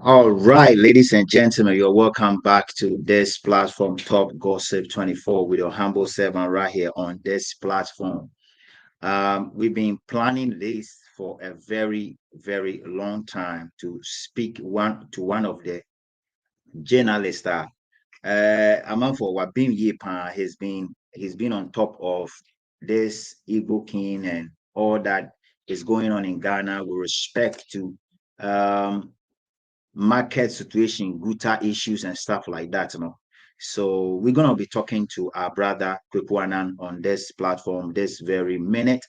All right, ladies and gentlemen, you're welcome back to this platform, Top Gossip 24, with your humble servant right here on this platform. We've been planning this for a very, very long time to speak one of the journalists. Among for what been Yepa, he's been on top of this Igbo king and all that is going on in Ghana with respect to um market situation, Guta issues, and stuff like that. So we're gonna be talking to our brother Kwaku Annan on this platform this very minute.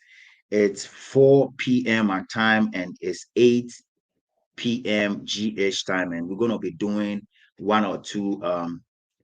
It's 4 p.m. our time and it's 8 p.m. GH time, and we're gonna be doing one or two.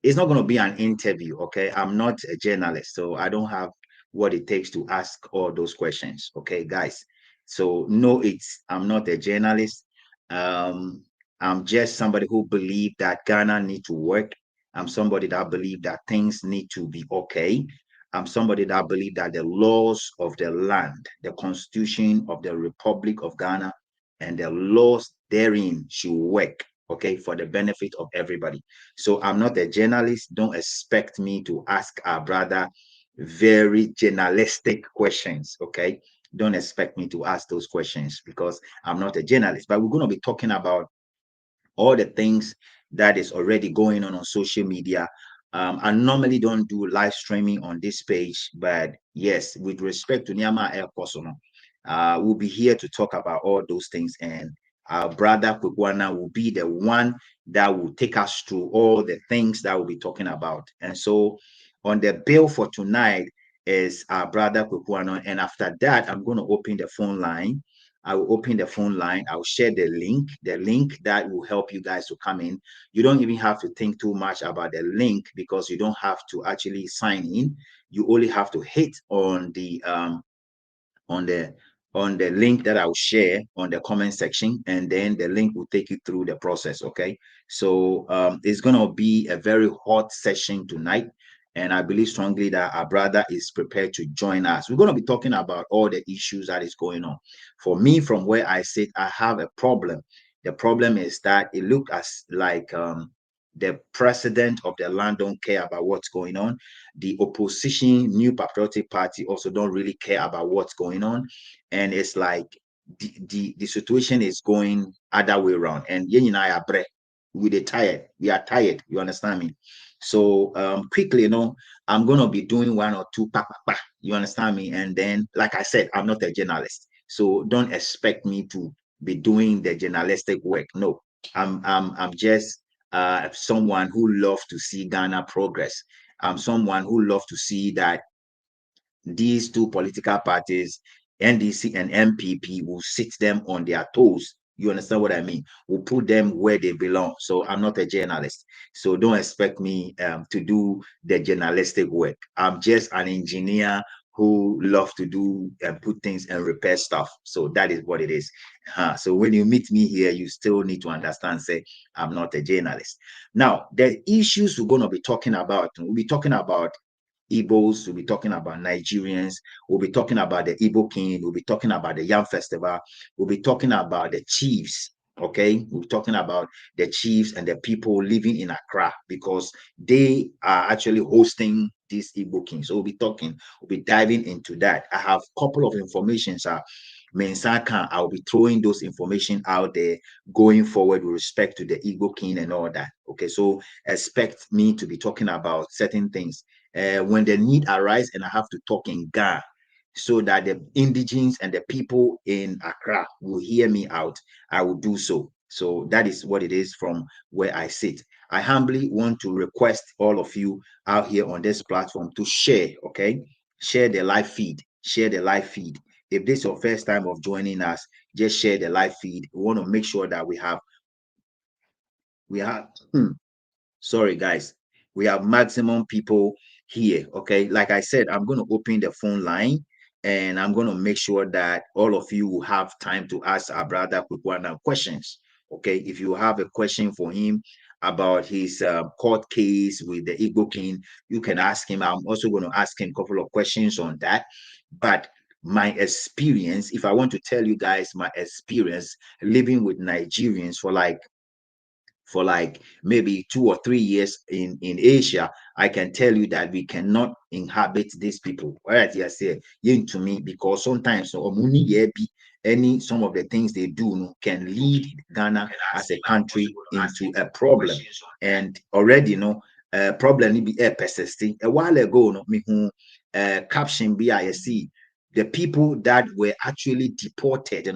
It's not gonna be an interview, okay? I'm not a journalist, so I don't have what it takes to ask all those questions, okay, guys. So no, I'm not a journalist. Um, I'm just somebody who believe that Ghana need to work. I'm somebody that believe that things need to be okay. I'm somebody that believe that the laws of the land, the constitution of the Republic of Ghana, and the laws therein should work, okay, for the benefit of everybody. So I'm not a journalist. Don't expect me to ask our brother very journalistic questions, okay? Don't expect me to ask those questions because I'm not a journalist. But we're going to be talking about all the things that is already going on social media. I normally don't do live streaming on this page, but yes, with respect to Nyama Air Personal, we'll be here to talk about all those things. And our brother Kwakwana will be the one that will take us through all the things that we'll be talking about. And so on the bill for tonight is our brother Kwakwana. And after that, I'm going to open the phone line. I will open the phone line. I'll share the link that will help you guys to come in. You don't even have to think too much about the link because you don't have to actually sign in. You only have to hit on the on the link that I'll share on the comment section, and then the link will take you through the process. Okay, so it's gonna be a very hot session tonight, and I believe strongly that our brother is prepared to join us. We're gonna be talking about all the issues that is going on. For me, from where I sit, I have a problem. The problem is that it looks as like the president of the land don't care about what's going on. The opposition, New Patriotic Party, also don't really care about what's going on, and it's like the situation is going other way around. And you know, we are tired. You understand me? So quickly, I'm gonna be doing one or two you understand me? And then, like I said, I'm not a journalist, so don't expect me to be doing the journalistic work. No, I'm just someone who loves to see Ghana progress. I'm someone who loves to see that these two political parties, NDC and MPP, will sit them on their toes. You understand what I mean? Will put them where they belong. So I'm not a journalist. So don't expect me to do the journalistic work. I'm just an engineer who loves to do and put things and repair stuff. So that is what it is. So when you meet me here, you still need to understand, say, I'm not a journalist. Now, the issues we're going to be talking about, we'll be talking about Igbos, we'll be talking about Nigerians, we'll be talking about the Igbo King, we'll be talking about the Yam Festival, we'll be talking about the chiefs, okay? We'll be talking about the chiefs and the people living in Accra because they are actually hosting this Igbo King. So we'll be diving into that. I have a couple of information, sir. Mensaka, I'll be throwing those information out there going forward with respect to the Igbo King and all that. Okay, so expect me to be talking about certain things when the need arises and I have to talk in Ga so that the indigenes and the people in Accra will hear me out, I will do so. So that is what it is from where I sit. I humbly want to request all of you out here on this platform to share, okay? Share the live feed. Share the live feed. If this is your first time of joining us, just share the live feed. We want to make sure that we have sorry guys, we have maximum people here. Okay, like I said, I'm going to open the phone line and I'm going to make sure that all of you will have time to ask our brother Kwakwana questions. Okay, if you have a question for him about his court case with the Igbo King, you can ask him. I'm also going to ask him a couple of questions on that. But my experience, if I want to tell you guys my experience living with Nigerians for like maybe 2 or 3 years in Asia, I can tell you that we cannot inhabit these people. Right? Yes, to me, because sometimes some of the things they do can lead Ghana as a country into a problem. And already, problem be persisting. A while ago, me who caption BISC, the people that were actually deported,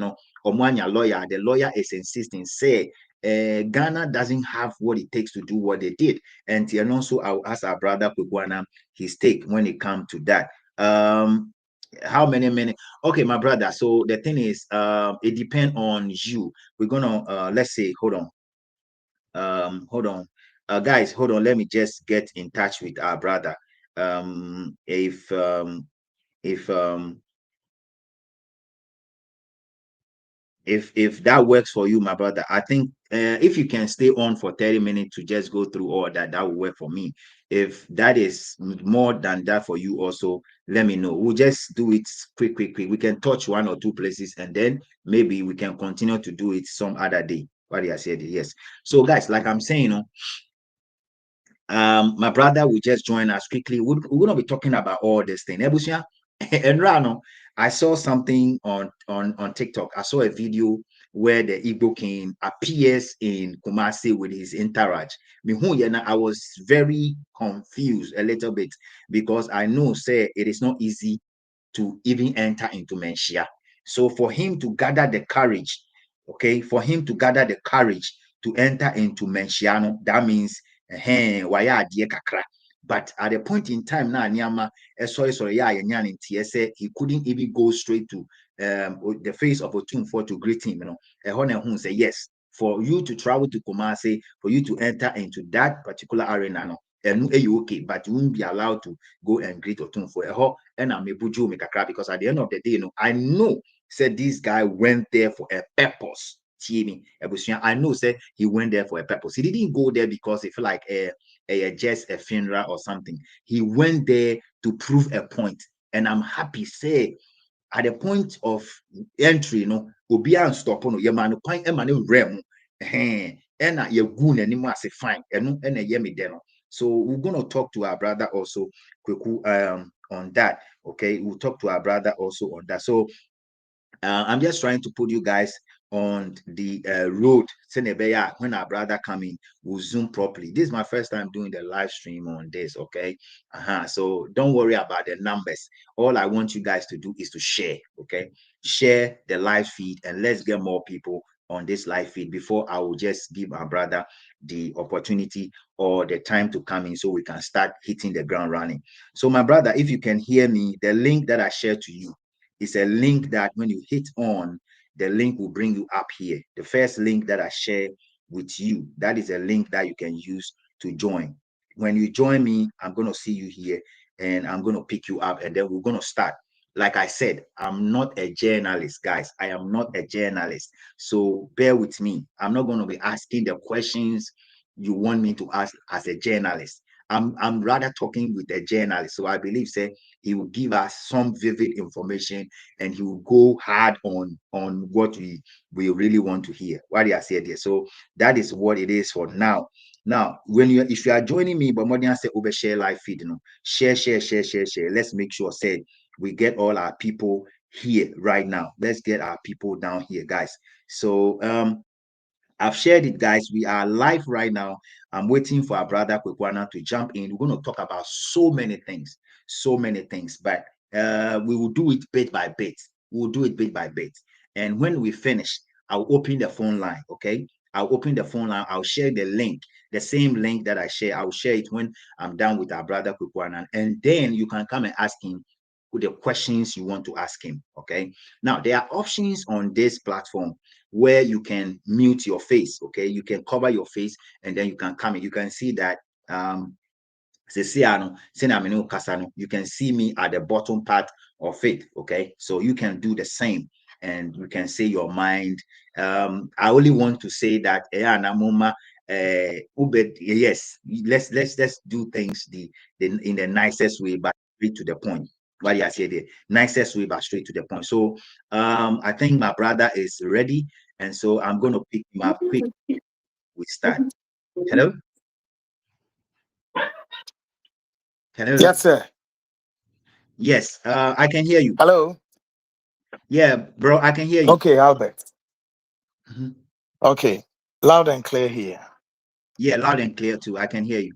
Omwanya lawyer, the lawyer is insisting, say Ghana doesn't have what it takes to do what they did. And also, I'll ask our brother Kwekwana his take when it comes to that. How many? Okay, my brother. So the thing is, it depends on you. We're gonna let's say, hold on, guys, hold on. Let me just get in touch with our brother. If if if that works for you, my brother, I think if you can stay on for 30 minutes to just go through all that, that will work for me. If that is more than that for you also, let me know. We'll just do it quick. We can touch one or two places and then maybe we can continue to do it some other day. What I said, yes. So guys, like I'm saying, my brother will just join us quickly. We're gonna be talking about all this thing. Ebusia and Rano, I saw something on TikTok. I saw a video where the Igbo king appears in Kumasi with his entourage. I was very confused a little bit because I know, say, it is not easy to even enter into Menshia. So for him to gather the courage, okay, for him to gather the courage to enter into Menshiano, that means waya adie kakra. But at a point in time now, Nyama, sorry, yeah, he couldn't even go straight to the face of Otumfo to greet him. Who say yes, for you to travel to Kumasi, for you to enter into that particular arena, no, and okay, but you won't be allowed to go and greet Otumfo. And I'm a buju make a crap because at the end of the day, I know said this guy went there for a purpose. I know said he went there for a purpose. He didn't go there because he felt like just a funeral or something. He went there to prove a point. And I'm happy say at the point of entry, obi and stop no yemanu kwan ema ne rem and ye gu n'anim ase fine eno na ye me de no. So we're going to talk to our brother also Kwaku on that. Okay, we'll talk to our brother also on that. So I'm just trying to put you guys on the road. When our brother coming, we'll zoom properly. This is my first time doing the live stream on this. Okay, so don't worry about the numbers. All I want you guys to do is to share. Okay, share the live feed and let's get more people on this live feed before I will just give our brother the opportunity or the time to come in so we can start hitting the ground running. So my brother, if you can hear me, the link that I shared to you, it's a link that when you hit on, the link will bring you up here. The first link that I share with you, that is a link that you can use to join. When you join me, I'm going to see you here and I'm going to pick you up and then we're going to start. Like I said, I'm not a journalist, guys. I am not a journalist. So bear with me. I'm not going to be asking the questions you want me to ask as a journalist. I'm rather talking with a journalist. So I believe, say, he will give us some vivid information and he will go hard on what we really want to hear. What I said here. So that is what it is for now. Now, if you are joining me, but more than say over share live feed, share. Let's make sure say we get all our people here right now. Let's get our people down here, guys. So I've shared it, guys. We are live right now. I'm waiting for our brother Kwekwana to jump in. We're going to talk about so many things, but we will do it bit by bit. We'll do it bit by bit. And when we finish, I'll open the phone line, okay? I'll open the phone line. I'll share the link, the same link that I share. I'll share it when I'm done with our brother Kwekwana. And then you can come and ask him the questions you want to ask him, okay? Now, there are options on this platform where you can mute your face, okay? You can cover your face and then you can come in. You can see that you can see me at the bottom part of it, okay? So you can do the same and you can say your mind. I only want to say that yes, let's do things in the nicest way, but to the point. what you say there. Nicest way, but straight to the point. So I think my brother is ready, and so I'm going to pick him up quick. We start. Hello. Hello. Yes, sir. Yes, I can hear you. Hello. Yeah, bro, I can hear you. Okay, Albert. Mhm. Okay, loud and clear here. Yeah, loud and clear too. I can hear you.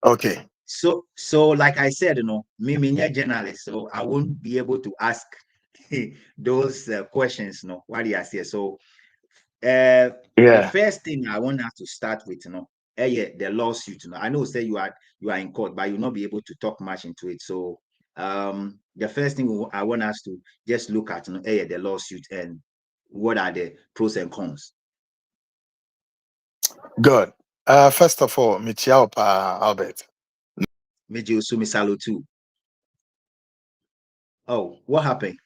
Okay. So like I said, me a journalist, so I won't be able to ask those questions, what do you say? So the Yeah. first thing I want us to start with, yeah, the lawsuit. I know say you are in court, but you'll not be able to talk much into it. So the first thing I want us to just look at, yeah, the lawsuit and what are the pros and cons. Good. First of all, Michiao pa Albert. Meji Usumi Salo too. Oh, what happened?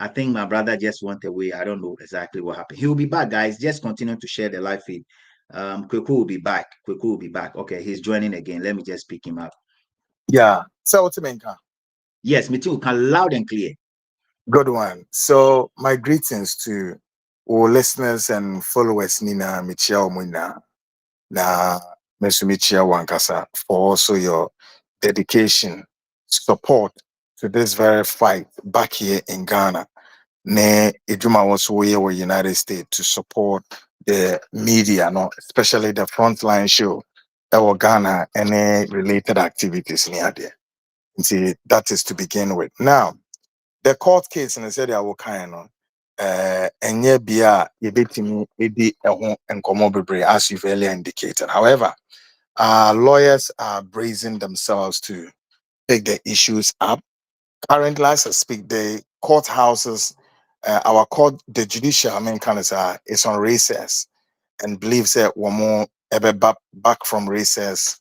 I think my brother just went away. I don't know exactly what happened. He'll be back, guys. Just continue to share the live feed. Kwaku will be back. Kwaku will be back. Okay, he's joining again. Let me just pick him up. Yeah. So what's the Yes, me too. Can loud and clear. Good one. So my greetings to all listeners and followers Nina Michiao Muna na Mesumichia Wankasa for also your dedication, support to this very fight back here in Ghana. Ne Ijuma was we were United States to support the media, no, especially the frontline show that were Ghana and related activities near there. See, that is to begin with. Now, the court case in the city I will kind of enye bia yebetimi edi eho enkomo bebre as you've earlier indicated. However, lawyers are bracing themselves to take the issues up. Currently, as I speak, the courthouses, our court, the judicial, kind of is on recess and believes that we're more ever back from recess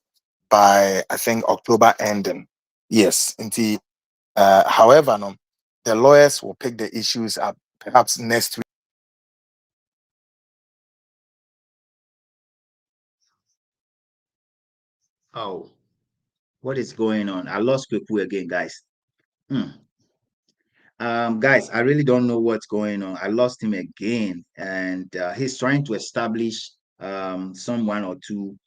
by I think October ending. Yes, indeed. However, no, the lawyers will pick the issues up perhaps next week. Oh, what is going on? I lost Kwaku again, guys. Hmm. Guys, I really don't know what's going on. I lost him again, and he's trying to establish some one or two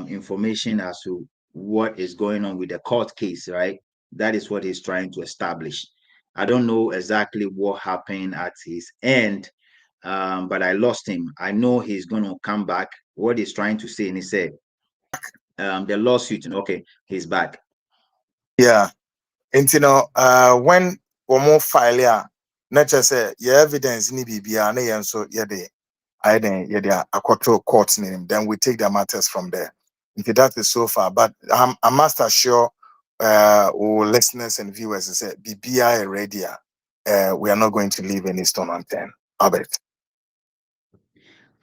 information as to what is going on with the court case, right? That is what he's trying to establish. I don't know exactly what happened at his end, but I lost him. I know he's going to come back. What he's trying to say, and he said, the lawsuit, okay, he's back. Yeah. And when we more file ya, not just say your evidence ni bibia na yen so yede I then yede akwato court name, then we take the matters from there. If that is so far, but I must assure all listeners and viewers say bibia already we are not going to leave any stone unturned. Albert.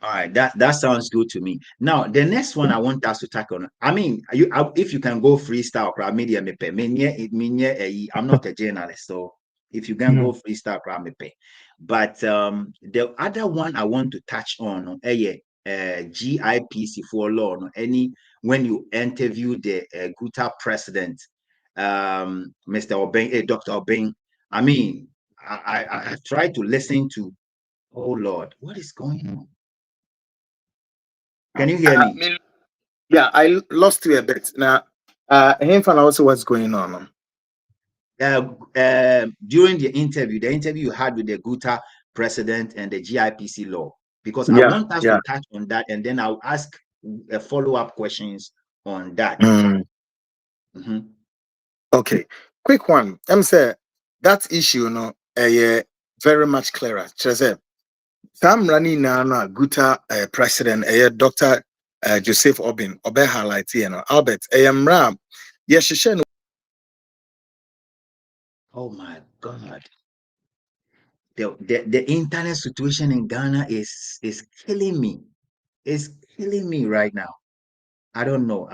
All right, that sounds good to me. Now, the next one I want us to tackle on. I mean, if you can go freestyle, crowd media me pay. I'm not a journalist, so if you can go freestyle, crowd me pay. But the other one I want to touch on, GIPC for law, any when you interview the Guta president, Mr. Obeng, Dr. Obeng. I mean, I tried to listen to. Oh Lord, what is going on? Can you hear me? Yeah, I lost you a bit. Now, him find also what's going on. During the interview you had with the Guta president and the GIPC law, because I Yeah, want us yeah. to touch on that, and then I'll ask follow-up questions on that. Mm. Mhm. Okay, quick one. I'm say that issue, very much clearer. Chese, Sam Rani Nana Guta president, Dr. Joseph Obin, Obe highlight, Albert, Ram. Yes, she no. Oh my God. The internet situation in Ghana is killing me. It's killing me right now. I don't know.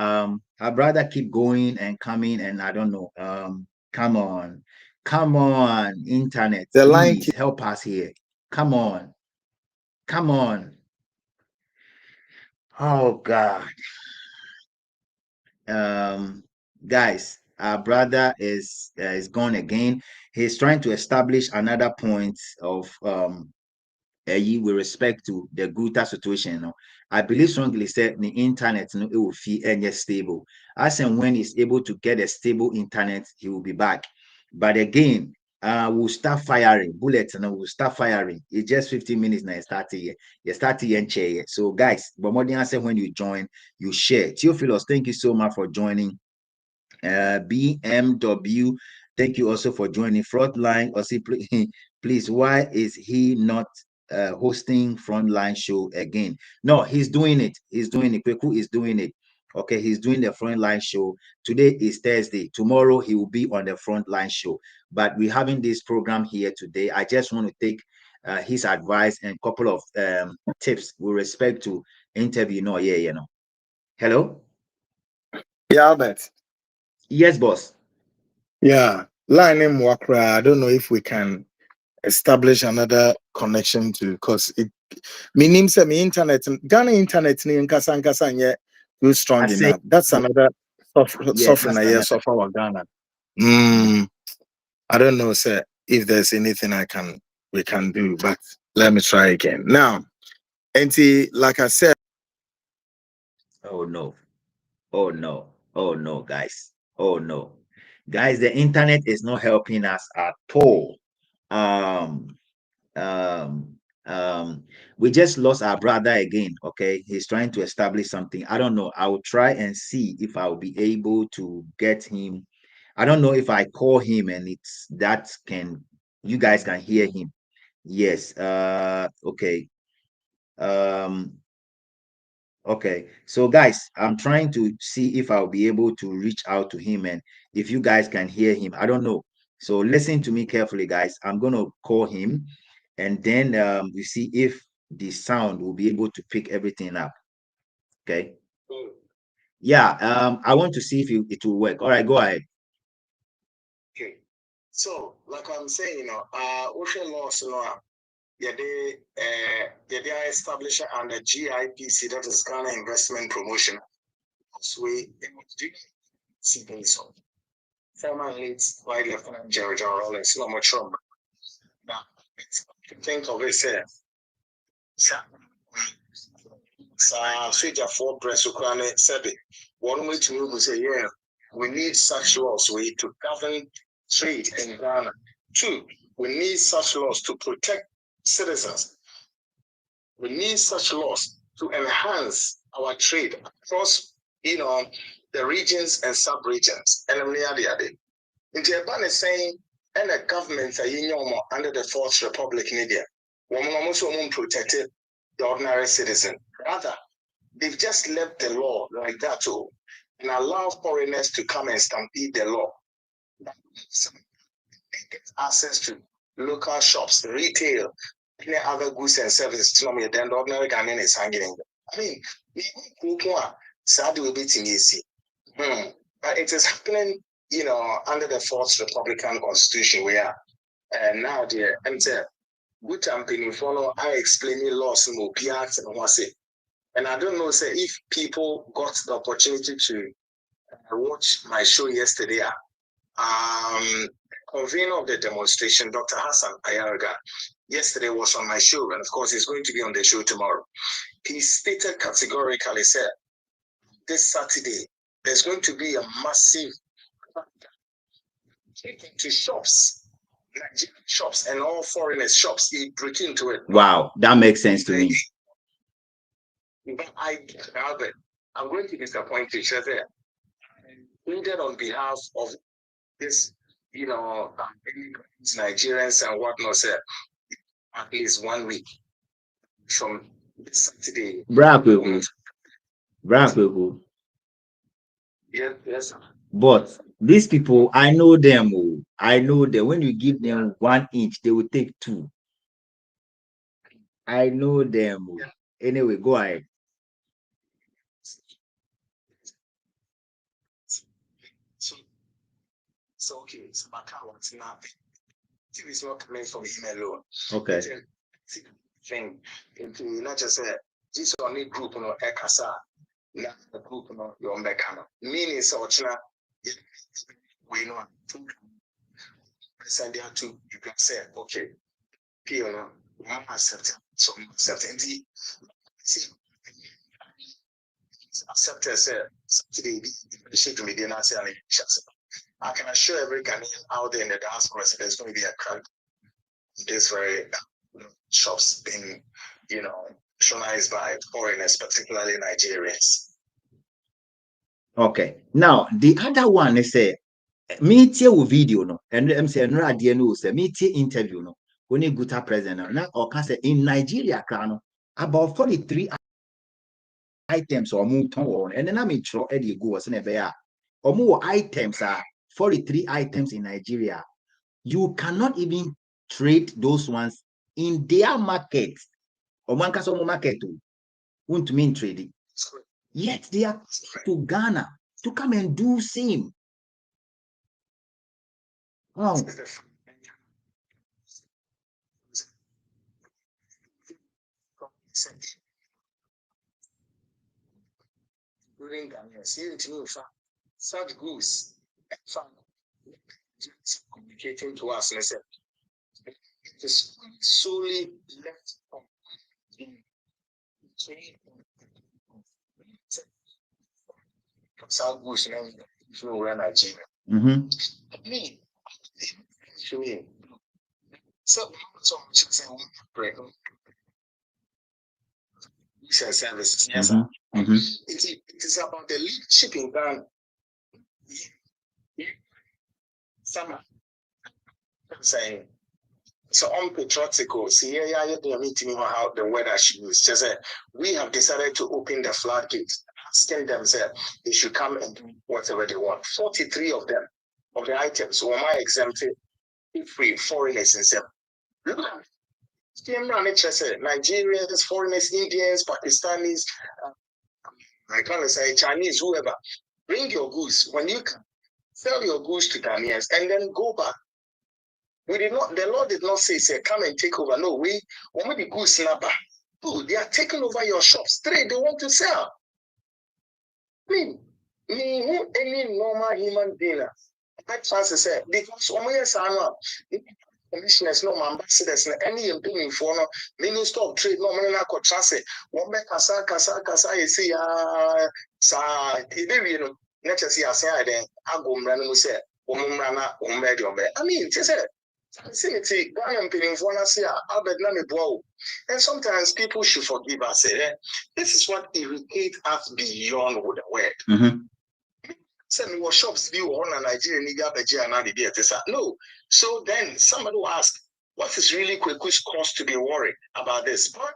I'd rather keep going and coming, and I don't know. Come on, come on, internet, The line please help us here. Come on, come on. Oh God. Um, guys, our brother is gone again. He's trying to establish another point of with respect to the Guta situation. You know, I believe strongly said the internet, you know, it will feel any stable. As and when he's able to get a stable internet, he will be back. But again, we'll start firing bullets and we'll start firing. It's just 15 minutes now. You start and chair. So, guys, but more than I said, when you join, you share. Theophilus, thank you so much for joining. BMW, thank you also for joining. Frontline, also please, why is he not hosting Frontline show again? No, he's doing it. He's doing it. Kwaku is doing it. Okay, he's doing the Frontline show. Today is Thursday. Tomorrow he will be on the Frontline show. But we're having this program here today. I just want to take his advice and a couple of tips with respect to interview. No, yeah, you know. Hello. Yeah, Albert. Yes, boss. Yeah, line in Wakra. I don't know if we can establish another connection to, because it means me internet Ghana internet ni nkasa nye too strong I say enough. That's another yeah, suffering that's a year another. suffer with Ghana. I don't know, sir, if there's anything we can do, but let me try again. Now, like I said. Oh no. Oh no. Oh no, guys. Oh no. Guys, the internet is not helping us at all. Um, um, we just lost our brother again. Okay, he's trying to establish something. I don't know. I will try and see if I'll be able to get him. I don't know if I call him and it's that can you guys can hear him. Yes. Okay. Um, Okay, so guys, I'm trying to see if I'll be able to reach out to him and if you guys can hear him. I don't know. So listen to me carefully, guys. I'm gonna call him and then we see if the sound will be able to pick everything up. Okay. Yeah, I want to see if it will work. All right, go ahead. Okay. So, like I'm saying, ocean laws, they establish under GIPC, that is Ghana Investment Promotion. So we do so. Former late White Lieutenant Jerry John Rawlings, no much from now. Think of it, sir. Soldier for press Ukraine said it. One way to move is say, yeah, we need such laws to govern trade in Ghana. Two, we need such laws to protect citizens. We need such laws to enhance our trade across, the regions and sub-regions. And I'm near the other. Japan is saying, and the government are under the Fourth Republic in India. Women also protected the ordinary citizen. Rather, they've just left the law like that too, and allow foreigners to come and stampede the law. Get access to local shops, retail, any other goods and services. Then the ordinary Ghanaian is hanging. I mean, sadly, we're beating easy. But it is happening, under the Fourth Republican Constitution, where now the Guta and follow I explaining laws and opiates and what say. And I don't know, say, if people got the opportunity to watch my show yesterday. Convener of the demonstration, Dr. Hassan Ayarga, yesterday was on my show, and of course, he's going to be on the show tomorrow. He stated categorically, said, this Saturday, there's going to be a massive to shops, Nigerian shops, and all foreigners' shops. He break into it. Wow, that makes sense to me. But I'm going to disappoint you, Shazia. Needed on behalf of this, Nigerians and whatnot, sir, at least 1 week from this Saturday. Bravo. Yes. But these people, I know them. I know that when you give them 1 inch, they will take 2. I know them. Yeah. Anyway, go ahead. So okay, so my car was not. TV is not coming from him alone. Okay. Thing into not just this only group, Ekasa, not the group, your mechanic. Meaning, so we know send there to you can say okay, Pio, one accept some certainty. See, accept as today shake me then I say I can assure every Ghanaian out there in the diaspora there's going to be a crowd. This very shops being, patronized by foreigners, particularly Nigerians. Okay. Now the other one is meet your video no, and I'm saying no idea no say meet interview no. When you Guta president now, or can say in Nigeria, about 43 items or move on, and then I mean throw Eddie go was never or more items are 43 items in Nigeria. You cannot even trade those ones in their market. Or man can market to won't mean trading. Yet they are to Ghana to come and do same. Oh. During Ghana, see such goose communicating to us, let's say, it is solely left from South Goose and Nigeria. Me, so much services. Yes, it is about the leadership in Ghana. Summer saying so unpatriotical. See, you're meeting how the weather should use. Just we have decided to open the floodgates, asking them they should come and do whatever they want. 43 of them, of the items, were my exempted free foreigners and said, look at Nigerians, foreigners, Indians, Pakistanis, I can't say Chinese, whoever. Bring your goods. When you can, sell your goods to Ghanaians and then go back. We did not. The Lord did not say, come and take over. No, when we go snapper, they are taking over your shops. Straight, they want to sell. Me, any normal human being, I trust to say because when we are commissioners, no ambassadors, any employee for no Minister of Trade, no man I trust it. One make kasa, you see, sa, you know, not just here, say, then I go run, say, I mean, just say. And sometimes people should forgive us. This is what irritates us beyond the word. Send what shops view on a Nigerian no. So then somebody will ask, what is really Kwaku's cause to be worried about this? But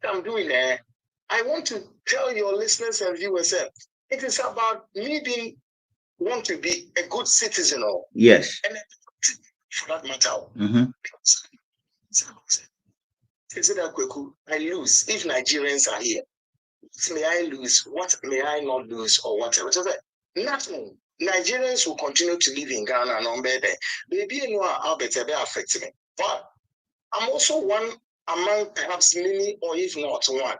I'm doing I want to tell your listeners and viewers it is about me being want to be a good citizen. Yes. And for that matter. Is it that Kwaku? I lose if Nigerians are here. What may I lose? What may I not lose? Or whatever. So nothing. Nigerians will continue to live in Ghana and on there. Maybe you know how better they affect me. But I'm also one among perhaps many or if not one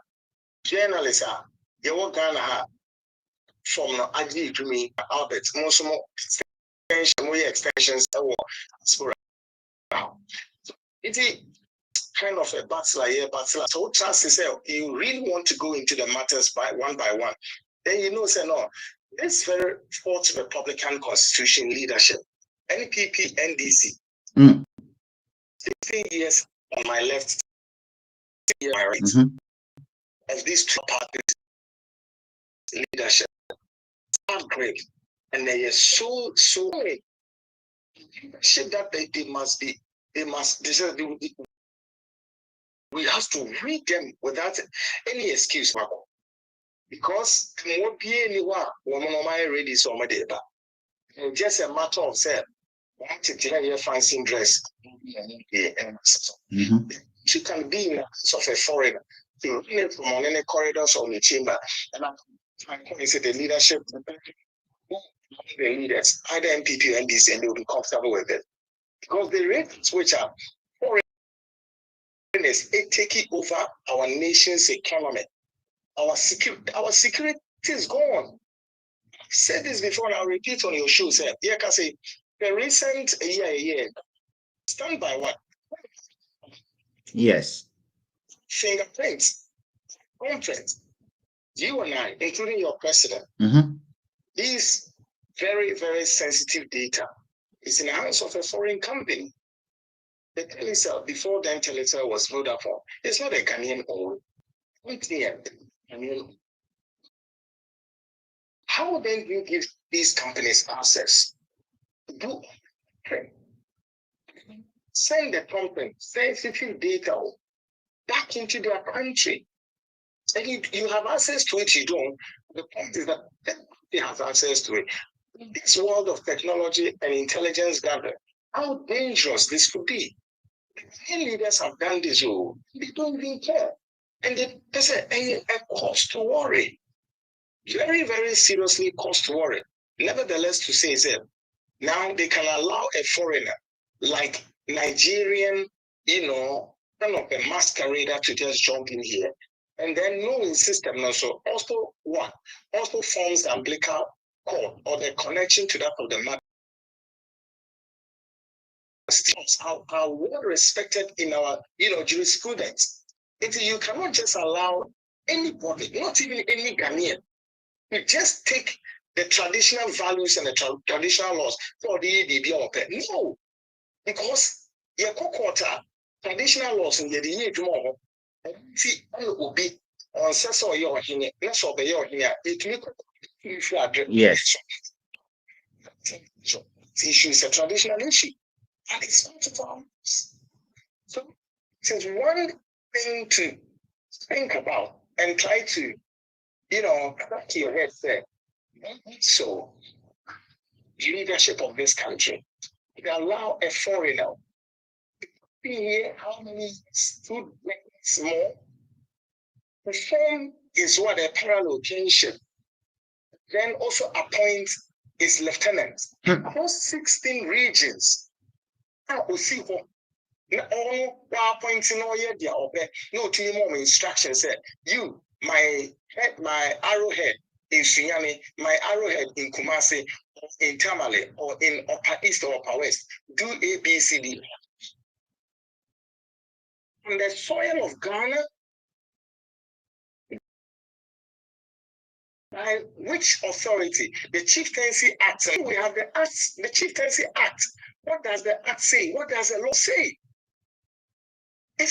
journalists you want Ghana from Adi to me Albert most more extensions it's kind of a battler here, battler. So chances you really want to go into the matters by one, then you know, say no, this very fourth Republican Constitution leadership, NPP, NDC, 15 years on my left, on my right, as these two parties leadership are great, and they are so leadership that they must be, we have to read them without any excuse, because won't be anyone woman ready somebody. It's just a matter of say, want to clear your fancy dress. She can be in a sort of a foreigner. You read from on any corridors or the chamber, and I say the leadership, the leaders, either MPP or NDC, and they will be comfortable with it because the rates which are taking over our nation's economy. Our security is gone. said this before, and I'll repeat on your show, sir. Yeah, can say the recent year, stand by what? Yes. Fingerprints, thumbprints. You and I, including your president, these very, very sensitive data is in the hands of a foreign company. The Telecel, before then Telecel was Vodafone. It's not a Ghanaian owned. How then do you give these companies access? Do send the company sensitive data back into their country. And you have access to it, you don't. The point is that they have access to it. In this world of technology and intelligence gathering, how dangerous this could be. Many leaders have done this, they don't even care. And there's a cause to worry. Very, very seriously cause to worry. Nevertheless, to say that now they can allow a foreigner like Nigerian, kind of a masquerader to just jump in here. And then knowing system also forms the umbilical cord or the connection to that of the mother. Are well respected in our jurisprudence. You cannot just allow anybody, not even any Ghanaian, to just take the traditional values and the traditional laws for the no, because your quarter traditional laws in the year tomorrow, see, will be on Sasso your here, let's obey your here. It should address. Yes. So the issue is a traditional issue. And it's not a problem. So it's one thing to think about and try to, crack your head there. So, the leadership of this country, they allow a foreigner to be here how many students more? The form is what a parallel kinship. Then also appoint his lieutenant across 16 regions. We see what all appointing all year there no 2 more instructions said you my arrowhead in Sunyani, my arrowhead in Kumasi, in Tamale, or in Upper East or Upper West, do A, B, C, D. On the soil of Ghana, by which authority? The Chieftaincy Act. We have the Act, the Chieftaincy Act. What does the Act say? What does the law say? It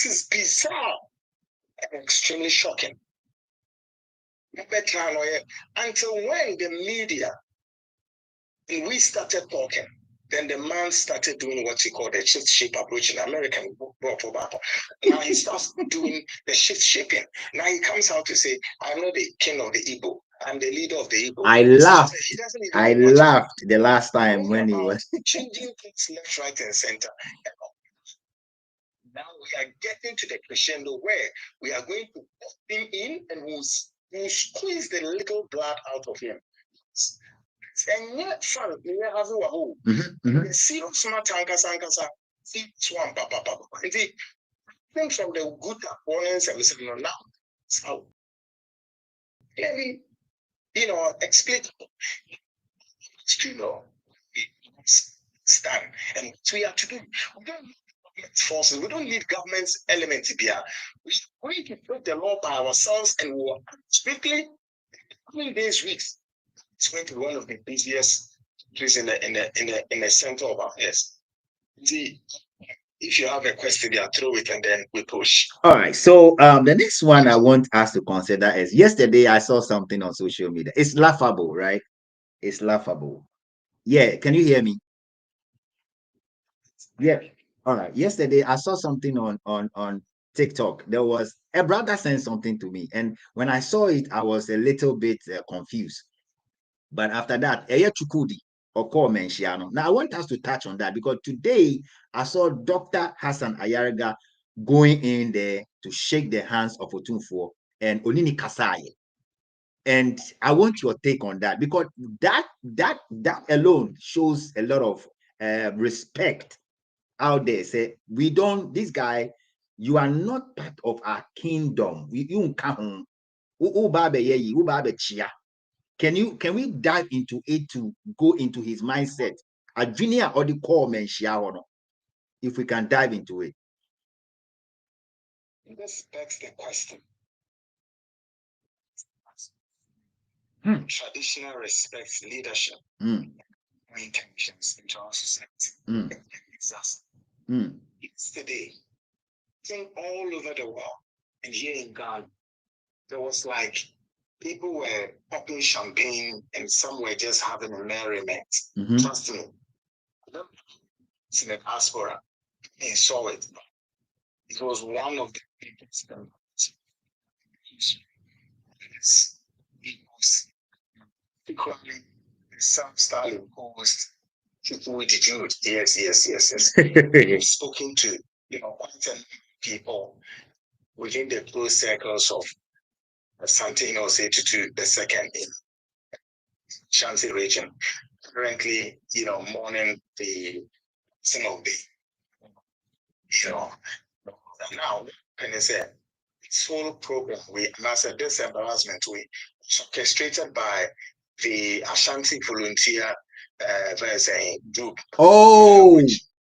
is bizarre and extremely shocking. Until when the media and we started talking, then the man started doing what he called the shift shape approach in American. Now he starts doing the shift shaping. Now he comes out to say, I'm not the king of the Igbo. I'm the leader of the Igbo. I laughed. I laughed the last time when he was changing things left, right, and center. Now we are getting to the crescendo where we are going to put him in and we'll squeeze the little blood out of him. And yet, fun, we have a whole. The serious matter, see, swamp, papa. The thing from the Guta warnings and we said, now, so clearly, explain, stand, and what we have to do. We don't need forces, we don't need government elements to be here. We're going to break the law by ourselves and we'll quickly, coming days, weeks. It's going to be one of the busiest places in the center of affairs. See, if you have a question, throw it and then we push. All right. So the next one I want us to consider is yesterday I saw something on social media. It's laughable, right? It's laughable. Yeah. Can you hear me? Yeah. All right. Yesterday I saw something on TikTok. There was a brother saying something to me, and when I saw it, I was a little bit confused. But after that, Chukudi or call Menshiano. Now I want us to touch on that because today I saw Dr. Hassan Ayarga going in there to shake the hands of Otunfo and Onini Kasai. And I want your take on that because that alone shows a lot of respect out there. Say we don't. This guy, you are not part of our kingdom. You can't. Can we dive into it to go into his mindset? Advinia or the core mention, if we can dive into it. This begs the question. Traditional respects leadership intentions into our society. Yesterday, I think all over the world and here in Ghana, there was like people were popping champagne and some were just having a merriment. Trust me. It's in the diaspora. I saw it. It was one of the biggest equally some style imposed people with Jude. Yes. I've spoken to quite a people within the close circles of Santino to the second in Shanti region. Currently, mourning some of the now and it's a whole program and I said this embarrassment orchestrated by the Ashanti volunteer group. Oh,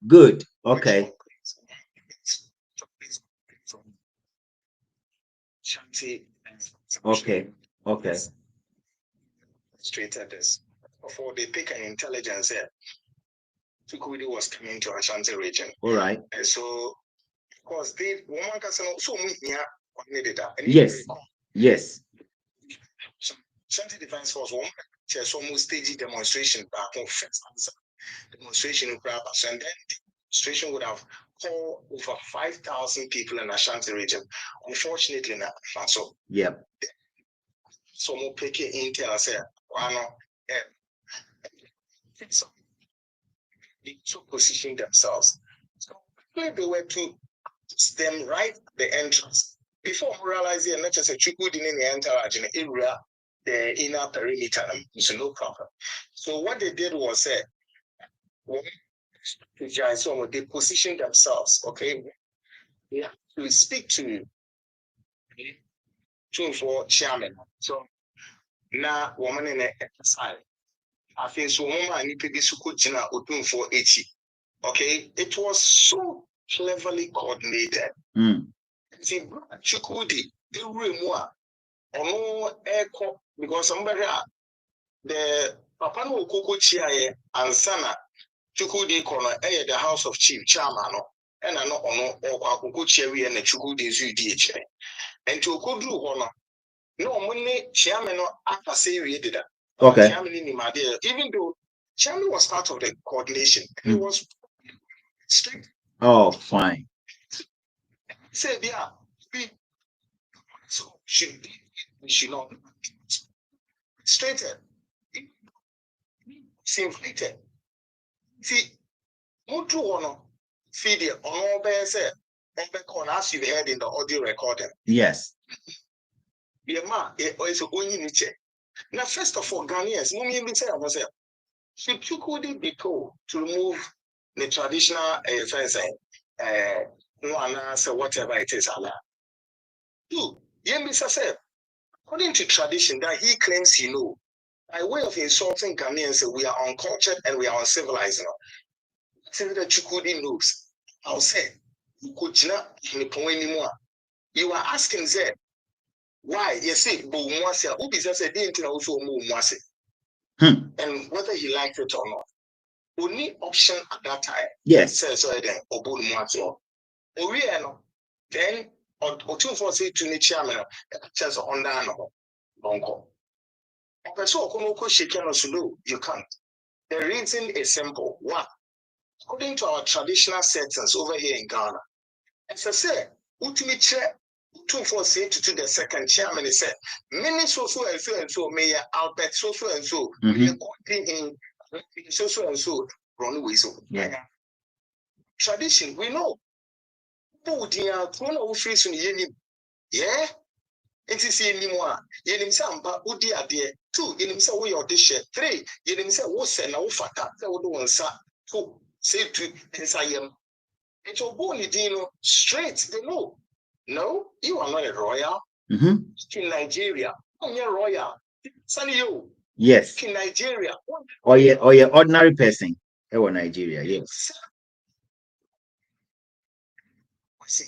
good. Okay. Okay. Orchestrated this before they pick an intelligence here. Chukwudi was coming to Ashanti region. All right. And so, of course, they woman can say so Yes. Ashanti Defense Force one there's almost stage demonstration back on first answer demonstration in Krabas, and then the demonstration would have called over 5,000 people in Ashanti region. Unfortunately, not so. Yep. So more picky intel say, they took position themselves. So they were to them right the entrance. Before realizing not just a Chukwudi in the entourage in the area, the inner perimeter, so no problem. So what they did was they positioned themselves, okay? They have to speak to for chairman. So now woman in the side. I think so woman need to be for 80. Okay, it was so cleverly coordinated. See, Chukwudi, the room or no because somebody the papa no koko chia and sana Chukwudi kono the House of Chief Chairman and I know or koko chia we and the Chukwudi ZDH. And to go do honor. No money chairman after say we did that. Okay. Even though chairman was part of the coordination, it was strict. Oh, fine. Said yeah, so she not straightened. Inflated. See, Mutu ono feed it on all bear said, as you've heard in the audio recording. Yes. Yeah, it is only niche. Now, first of all, Ghanaians, should Chukwudi be told to remove the traditional whatever it is, Two, Yembisa said, according to tradition that he claims he knows, by way of insulting Ghanaians, we are uncultured and we are uncivilized. Say that Chukwudi knows. I'll say, you are asking, say, why? You say, and whether he liked it or not. Only option at that time. Yes. Says so then then or 2 4 say to the chairman, just on down bongo. You can't. The reason is simple. One, according to our traditional settings over here in Ghana, as I said, ultimately 2 4 say to the second chairman said, many so and so Mayor Albert so and so so and so run away so. Yeah. Tradition, we know. Yeah. It is anymore. Yenim Samba, Udi Ade, 2, Yenim Sa way or dish, 3, Yenim Sa was and Ufata, that would one sa, 2, say to Ensayam. It's your bony dino straight, they know. No, you are not a royal. In Nigeria, I'm your royal. Sunny you. Yes. In Nigeria. Or your ordinary person. Oh, Nigeria, yes. So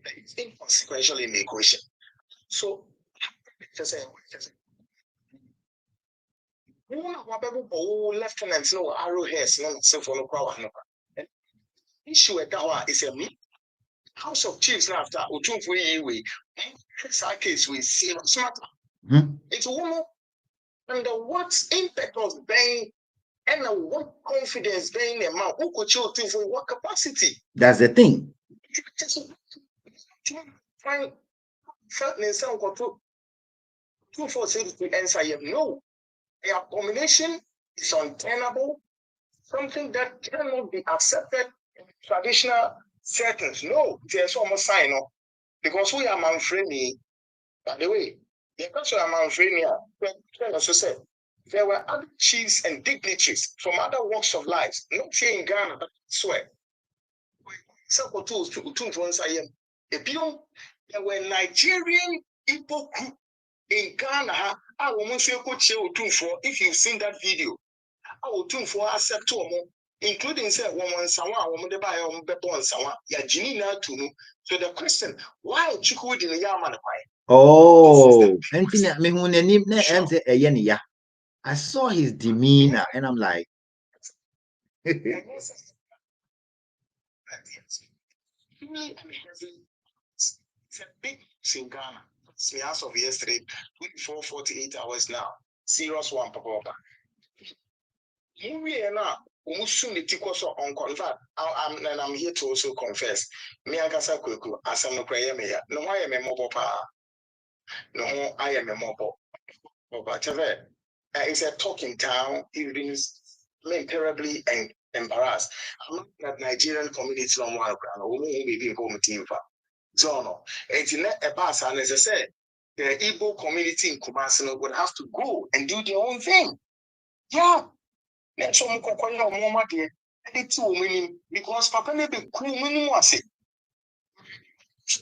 it's inconsequential in the equation. So just say lieutenants no arrowheads no for no power. Issue at that is a House of Chiefs after Otunfo Yewe. Case we see smart. It's a woman and what impetus being and what confidence being a man who could show to for what capacity. That's the thing. Find fatness and control. 246 answer no. The abomination is untenable, something that cannot be accepted in traditional settings. No, there's almost sign up because we are manfreni. By the way, the person are manfreni, also said there were other chiefs and dignitaries from other walks of life, not here in Ghana, but swear. So there were Nigerian Igbo group in Ghana. I will if you've seen that video, I will tune for accept to including say woman sawa woman de buy on sawa ya jini na tunu. So the question, why Chiku didn't yaman? Oh, I saw his demeanor and I'm like, It's a big in Ghana. It's me as of yesterday, 24, 48 hours now. Serious one, Papa. Movie now, almost soon the tickles are unconfirmed. I'm here to also confess. Me agasa Kwaku, as I'm no prayer me. No, I am a mobile power. No, I am a mobile. But it's a talking town. It is terribly embarrassed. I'm not that Nigerian community no more. Maybe home team for Zono. It's not a pass, and as I said, the Igbo community in Kumasi would have to go and do their own thing. Yeah. Let's show more dear. It's women because Papa may be cool minimum was it.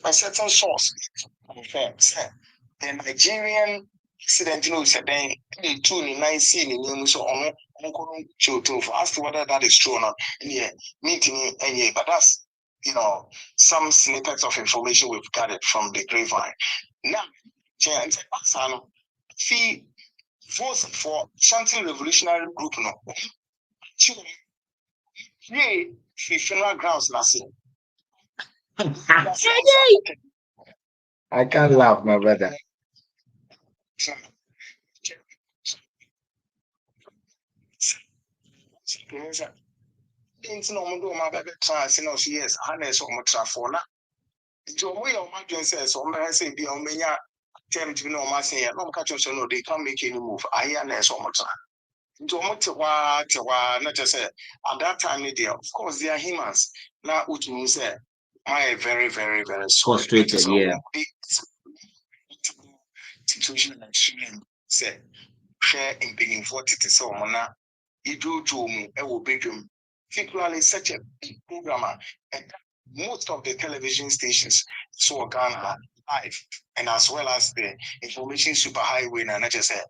A certain source confirms the Nigerian accident, you know, said then 2 in so on to ask whether that is true or not. Yeah, meeting any, but that's some snippets of information we've gathered from the grapevine. Now, fee votes for something revolutionary group no. Yeah, funeral grounds nothing. I can't laugh, my brother. Yes, harness or trafona. Says, say, be on many attempt to know my say, no catch us, no, they can't make any move. I am so much. Not just say, at that time, of course, they are humans. Now, which means, I am very, very, very frustrated. Yeah. Situation extreme say share in being 40 to so mona idu jomu ewo bedroom particularly such a big programmer and most of the television stations saw Ghana live and as well as the information superhighway and I just said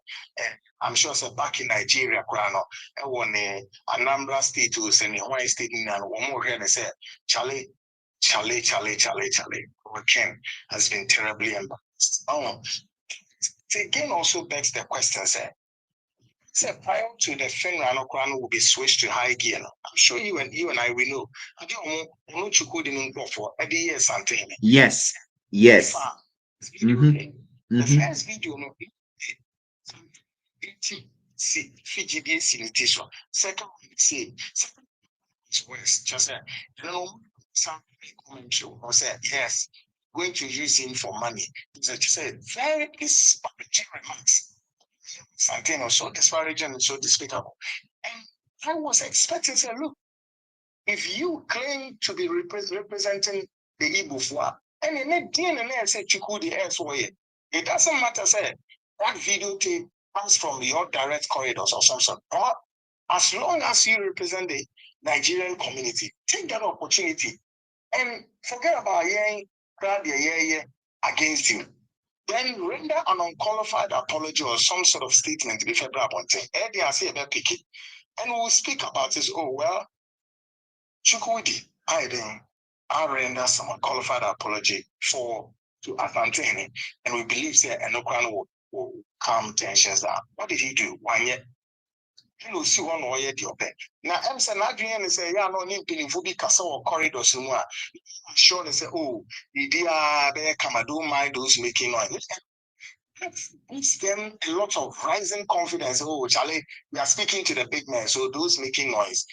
I'm sure so back in Nigeria Krano I won a Anambra state was in Hawaii state and one more here and said Charlie our Ken has been terribly embarrassed. It again also begs the question, say prior to the funeral, no will be switched to high gear. I'm sure you and I we know. I don't you couldn't go for every year something. Yes. The first video no see Fiji sanitation. Second one say West just say some commentary or say yes, going to use him for money. So she said very disparaging remarks. Something so disparaging and so despicable. And I was expecting to say, look, if you claim to be representing the Igbo flag, and in that DNA said you could the way, it doesn't matter, say that video tape comes from your direct corridors or something. Or as long as you represent the Nigerian community, take that opportunity and forget about crowd against you, then render an unqualified apology or some sort of statement if ever appointed. Eddie, I say about pick it. And we'll speak about this. Oh, well, Chukwudi, I render some unqualified apology to Asantehene, and we believe that Enokwan will calm tensions down. What did he do? One yet. You see one way the open. Now, I'm saying, I say, yeah, no, need to be castle or corridor somewhere. Sure, they say, oh, the dear come, don't mind those making noise. Gives them a lot of rising confidence. Oh, Charlie, we are speaking to the big men, so those making noise,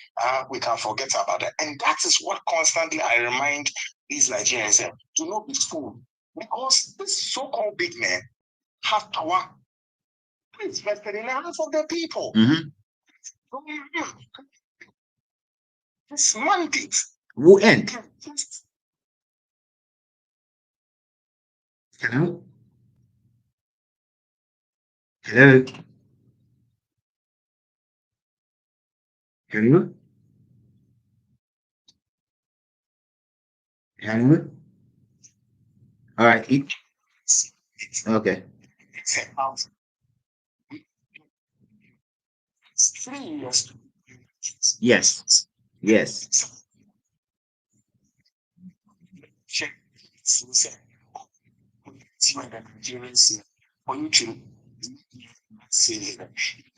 we can forget about it. And that is what constantly I remind these Nigerians: do not be fooled, because this so-called big men have power. It's vested in the hands of the people. This mandate will end. Hello? Hello? Hello? Hello? All right. Okay. It's 3 years. Yes. Yes. For you to say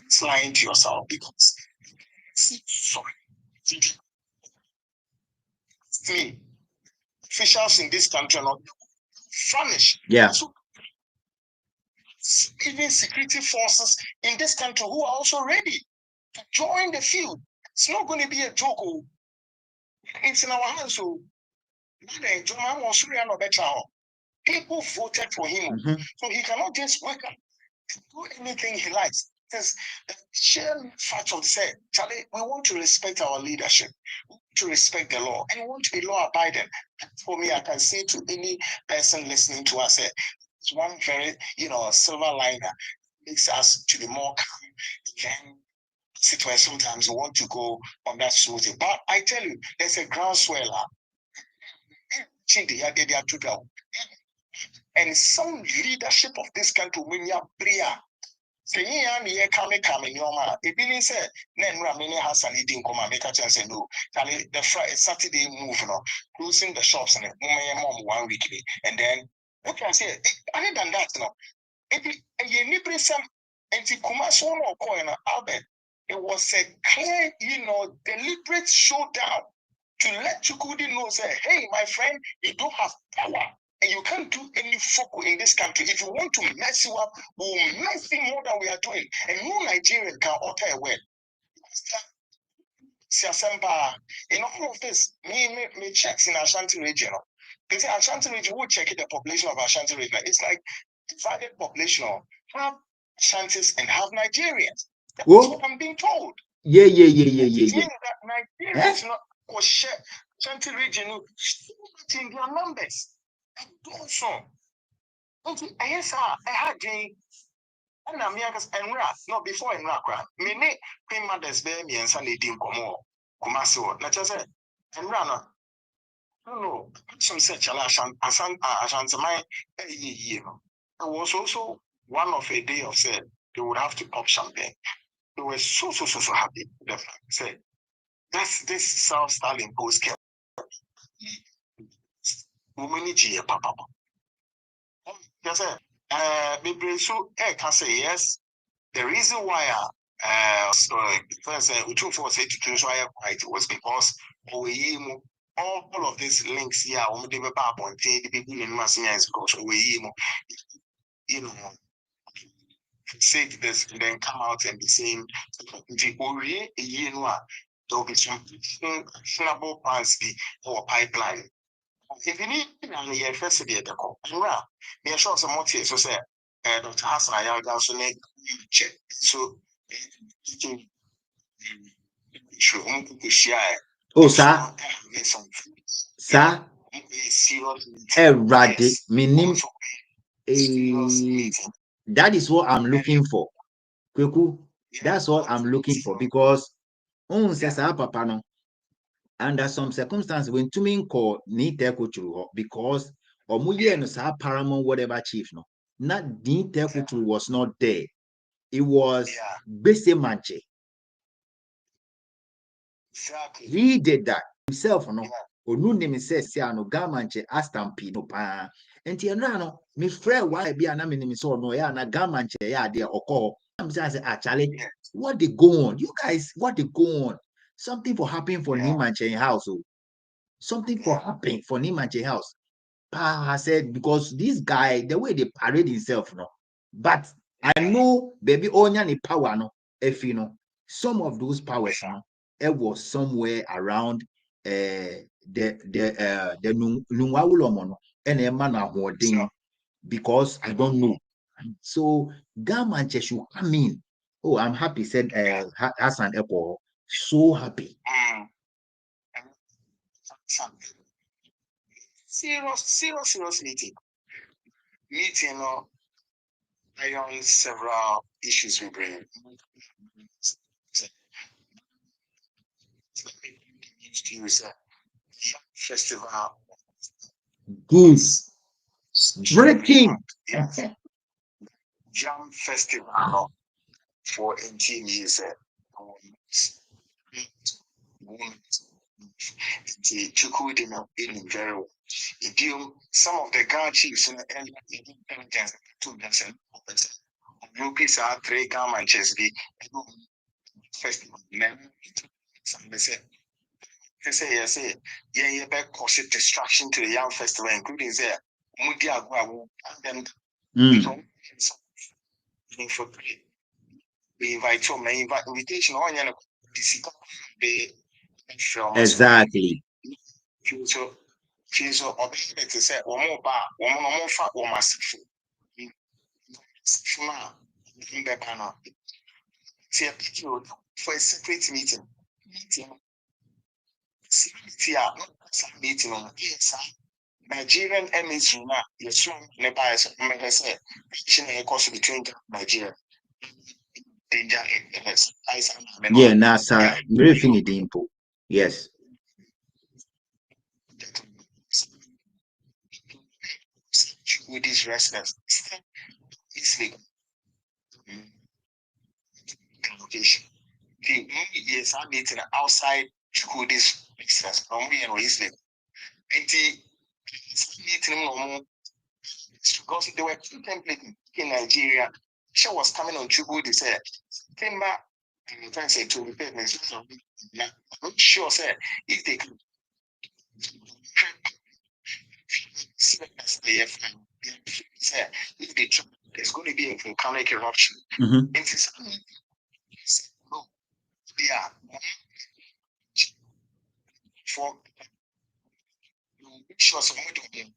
it's lying to yourself, because sorry, me, officials in this country are not furnished. Yeah. So, even security forces in this country who are also ready to join the field. It's not going to be a joke. It's in our hands. So, people voted for him. So he cannot just wake up and do anything he likes. Because the sheer fact of say, Charlie, we want to respect our leadership, we want to respect the law, and we want to be law abiding. For me, I can say to any person listening to us, it's one very, silver liner makes us to be more calm. Then situation sometimes we want to go on that smoothie. But I tell you, there's a groundswell. And some leadership of this country, when you are prayer, saying, "Yeah, come, Yoma." It means say, "Nenra many has an eating come make a chance and no." The Friday, Saturday move, closing the shops and mom 1 week, and then what can I say? Other than that, you need some anti-commercial or coin, Albert. It was a clear, deliberate showdown to let Chukwudi know, say, "Hey, my friend, you don't have power. And you can't do any focal in this country. If you want to mess you up, we'll mess you more than we are doing. And no Nigerian can utter a word." In all of this, me checks in Ashanti region. They say Ashanti region, we'll check the population of Ashanti region. It's like divided population, half Ashantis and half Nigerians. That's what I'm being told. Yeah. It means that Nigerians not share Ashanti region in their numbers. And also, yes, I had and I'm young and no before in Rakra. Many Queen Mothers bear me and Sunday Dim Como, Comaso, not just and Rana. No, some such a Ashantamai a year. I was also one of a day of said they would have to pop champagne. They were so happy. The fact said that's this self-style imposed care. Womanity, papa. Yes, maybe so can say yes. The reason why first Utufor said to Kinswaya White was because all of these links here, they were on the people in Massias because say this and then come out and be saying the Ori there will be some actionable plans or pipeline. If you need a first day at the call, we are sure some more so say Dr. Hassan Ayaga also need check. So oh, sir. Sir, erratic meaning. That is what I'm looking for. Kwaku, that's what I'm looking for, because papa no, under some circumstances when to mean call need because Omuye no sa paramount whatever chief no. Not Dean Tekutu was not there. It was Bese Manche. Exactly. He did that himself, no. Onu name says no gamanche astampi no pa. And no, me friend why be an enemy so no ya na gamanche ya there or call. I'm saying actually what they go on. You guys, what they go on? Something for happening for Nimanche house. Oh. Something for happening for Nimanche house. Pa said because this guy, the way they parade himself, no. But I know baby onya ni power no if you know some of those powers no it was somewhere around the Nungawulomo no and a man hoarding because I don't know. So Gamanche should come in. Oh, I'm happy, said Hassan Epo. So happy. Serious meeting. Meeting on several issues we bring. Festival. Good. Breaking. Jam Festival for 18 years. Chukudi now in very well. Some of the guard chiefs in the intelligence to themselves. Groupies are 3 Gamanches be festival. They say, yes, yeah, back cause distraction to the young festival, including there. Mudia and then for free. We invite you, my invitation on Exactly. She's obeying to say, one more bar, one more fat, one must for a separate meeting. Meeting on Nigerian MSU now, yes, nearby, I said, a course between Nigeria. Yeah, NASA, briefing it dimple. Yes. With these residents, it's legal. Location. The only years I'm meeting outside Chukwudi's residence from me and his legal. And the meeting because they were contemplating in Nigeria. She was coming on Chukwudi said, Timber, I'm trying to say to repair me. I'm not sure, sir, if they can if they try, there's going to be a volcanic eruption. Mm-hmm. No, yeah, for sure some of them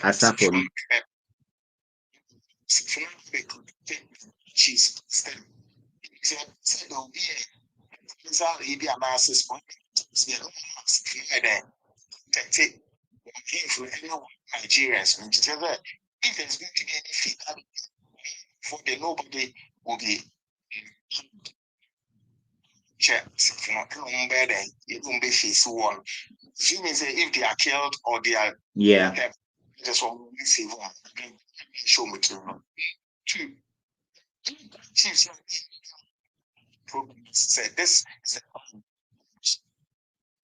Asafori. She's said there will be a analysis point. Nigerians, if there's going to be any feedback for the nobody will be checks, it won't be face one. So means if they are killed or they are just one save one, show me to 2 chiefs said this is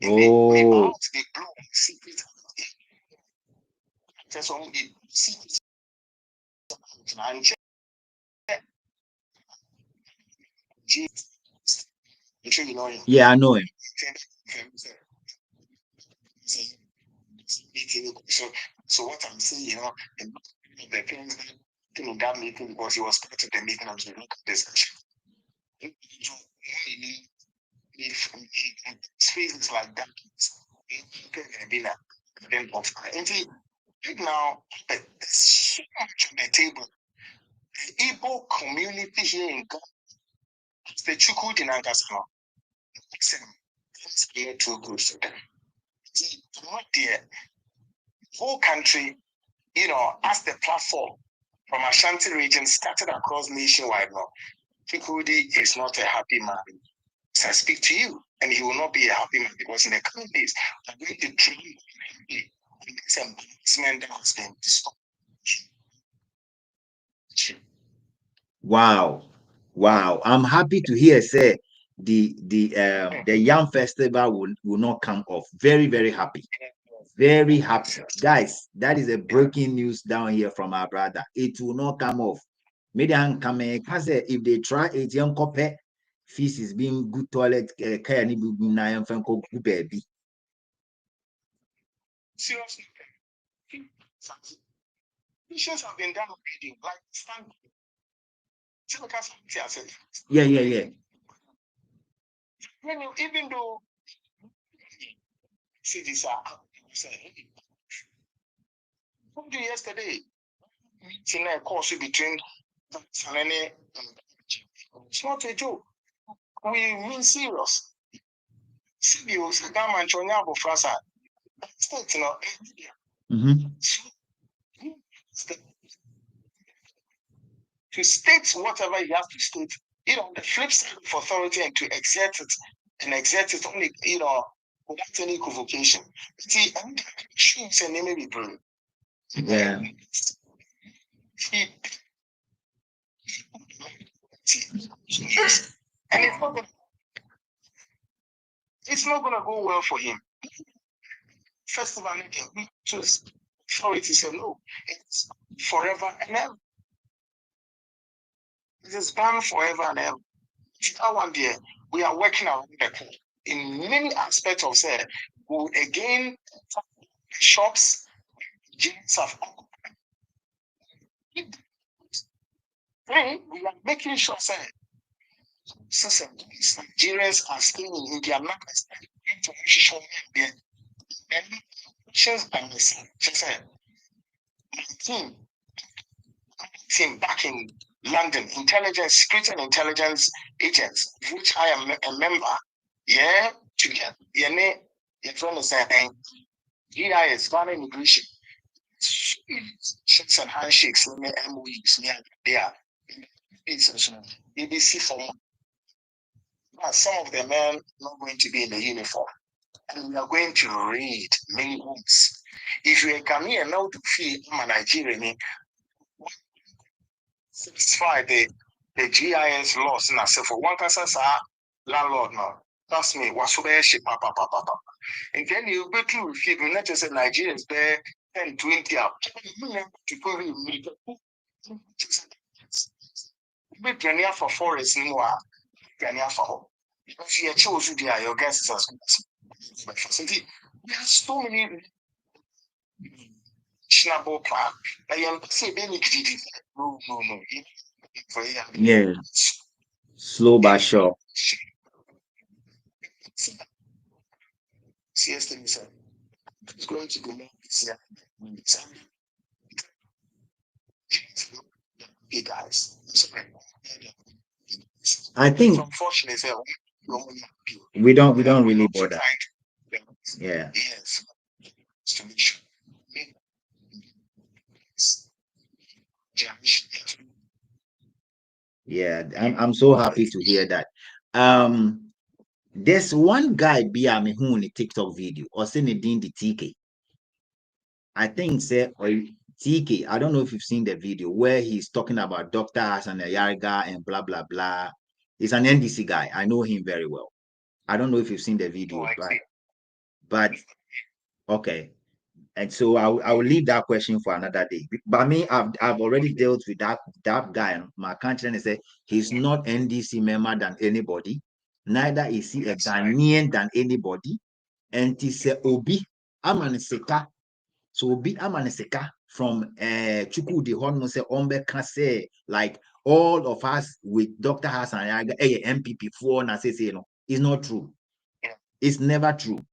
oh the blue secret just one secret and I'm sure you know him. Yeah, I know him. So what I'm saying, the things that in that meeting because he was part of the meeting, I'm saying, look at this discussion. If spaces like that, then of right now, there's so much on the table. The Igbo community here in Ghana, the Chukwudi Nangasano, it's not too good for them. Not there. Whole country, as the platform from Ashanti region started across nationwide now. Chukwudi is not a happy man. So I speak to you, and he will not be a happy man because in the coming days, I'm going to train him Some embarrassment that has been stopped. Wow. Wow. I'm happy to hear say the Yam Festival will not come off. Very, very happy. Very happy. Guys, that is a breaking news down here from our brother. It will not come off. Maybe if they try it, young copy feces being good toilet care good baby. Seriously, issues have been done already. Like stand. Yeah. Even though see this told you yesterday, meeting a course between and it's not a joke. We mean serious. CBOs, Gaman Chonya Bofrasa, state, to state whatever you have to state, the flip side of authority and to exert it only, without any equivocation. See, and shoes and maybe bro. Yeah. And it's not gonna go well for him. Festival we just authority said no, it's forever and ever. It is banned forever and ever. That one there, we are working around the clock in many aspects of say, we again shops, gyms have occupied. We are making sure say Nigerians are staying in India, not information there. And questions by myself. She said, my team back in London, secret and intelligence agents, which I am a member, together. Your friend is saying, GIS, Ghana Immigration, shakes and handshakes, MOUs, they are. It's BBC for more. But some of the men not going to be in the uniform. And we are going to read many books. If you come here now to feel I'm a Nigerian, satisfy the GIS laws and I say for one person, landlord now. Trust me, what's so bad shit, papa. And then you go through with you, not just Nigerians there 10, 20 out. To go read Gania for forest noir, Gania for if you chose to your guess is as good as we have so many snabble club. I am say no. Yeah. Slow but sure. Yesterday said it's going to be more this year. Hey guys, I think unfortunately we don't really bother. Yeah. Yes. Yeah, I'm so happy to hear that. There's one guy be me who in the TikTok video or seen it in the TK. I think say or TK. I don't know if you've seen the video where he's talking about Dr. Hassan Ayarga and blah blah blah. He's an NDC guy. I know him very well. I don't know if you've seen the video, but okay. And so I will leave that question for another day. But me, I've already dealt with that guy. My country and say he's not NDC member than anybody. Neither is he a Ghanaian than anybody. And he said Obi Amaniseka. So Obi Amaniseka from Chuku de Horn say Ombe Kase, like all of us with Dr. Hassan Yaga, MPP 4 na say no. It's not true. It's never true.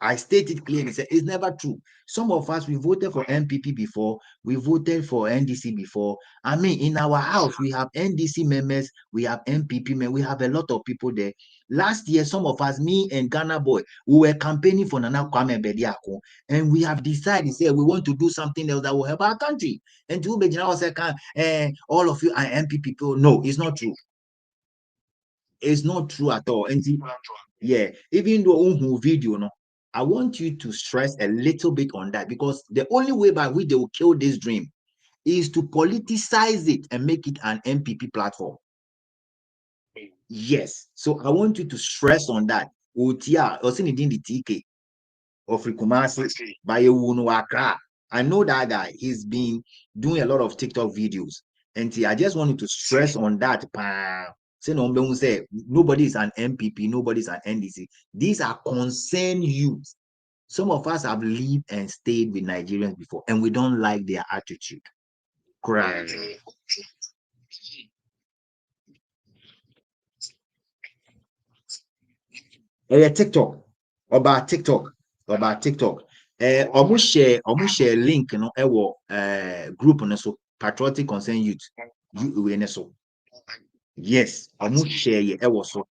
I stated clearly, it's never true. Some of us, we voted for MPP before, we voted for NDC before. I mean, in our house, we have NDC members, we have MPP members, we have a lot of people there. Last year, some of us, me and Ghana Boy, we were campaigning for Nana Kwame Bediako, and we have decided, say, we want to do something else that will help our country. And to be all of you are MPP people. No, it's not true. It's not true at all. And yeah, even though video, no. I want you to stress a little bit on that, because the only way by which they will kill this dream is to politicize it and make it an MPP platform. Yes. So I want you to stress on that. Otia, Osinidin the TK of Rikumasi by Wakra. I know that guy. He's been doing a lot of TikTok videos. And I just wanted to stress on that. Say nobody is an MPP, nobody is an NDC. These are concerned youth. Some of us have lived and stayed with Nigerians before, and we don't like their attitude. Correct. TikTok. About TikTok. Almost share link, group on so patriotic concern youth. You so. Yes, almost share ye so.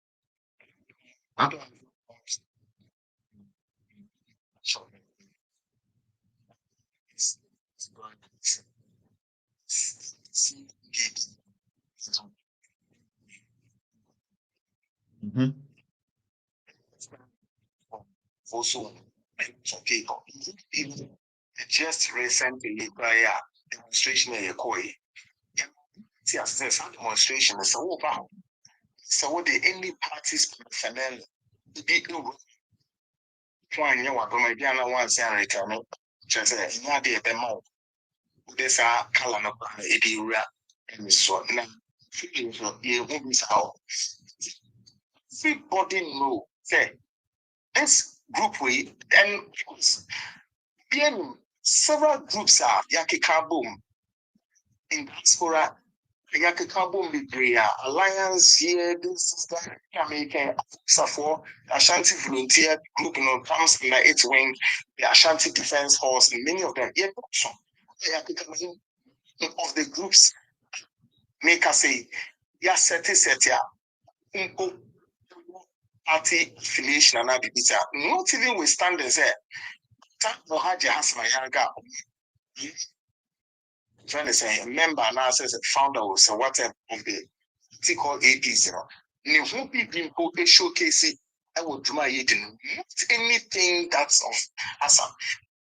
Also, some people, even just recently by a demonstration in Yekoi. See, as this demonstration is so about. So, what the any parties personnel be trying you want to maybe another one say I can just say, yeah, they be more. This are color no area and so now. Feeling so you won't miss out. Everybody know say this group we and again several groups are yakika boom in diaspora yakika boom be alliance here this is that American for Ashanti volunteer group comes in the 8th wing, the Ashanti Defense Force, and many of them yakika of the groups make us say yes set party affiliation and not even we stand as a trying to say a member now says a founder or so whatever of the called APC. You know, people showcase I would do my eating, not anything that's of Assam.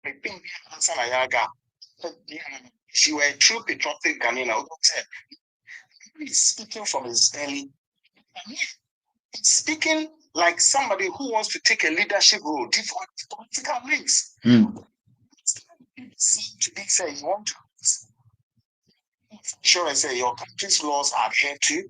I think Hassan Ayaga, she were a true patriotic Ghanaian. He's speaking from his belly. Speaking like somebody who wants to take a leadership role, different political links. To be say you want to sure I say your country's laws are adhered to.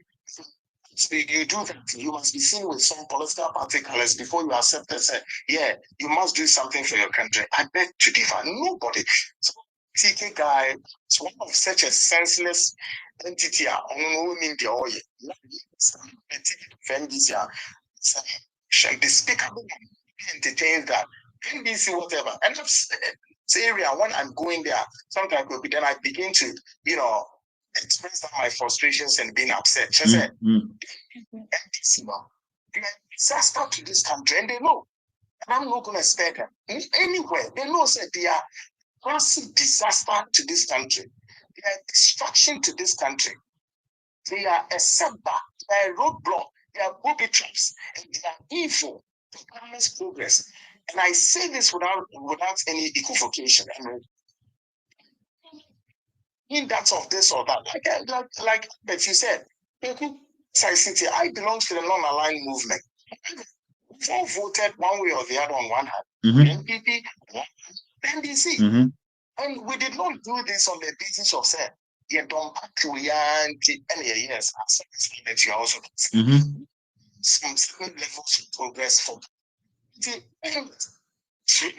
So you do that, you must be seen with some political particulars before you accept and say, yeah, you must do something for your country. I beg to differ. Nobody. So TK guy is one of such a senseless entity. Despicable entertains that NBC whatever. And it's area when I'm going there, sometimes then I begin to, express my frustrations and being upset. She said, NBC, disaster to this country, and they know. And I'm not going to spare them anywhere. They know that they are massive disaster to this country. They are destruction to this country. They are a setback. They are a roadblock. They are booby traps. And they are evil to government's progress. And I say this without any equivocation. In that of this or that, like but you said, City, I belong to the non-aligned movement. We've all voted one way or the other on one hand. NPP, NDC. And we did not do this on the basis of say, you don't any yes, that you also some certain levels of progress for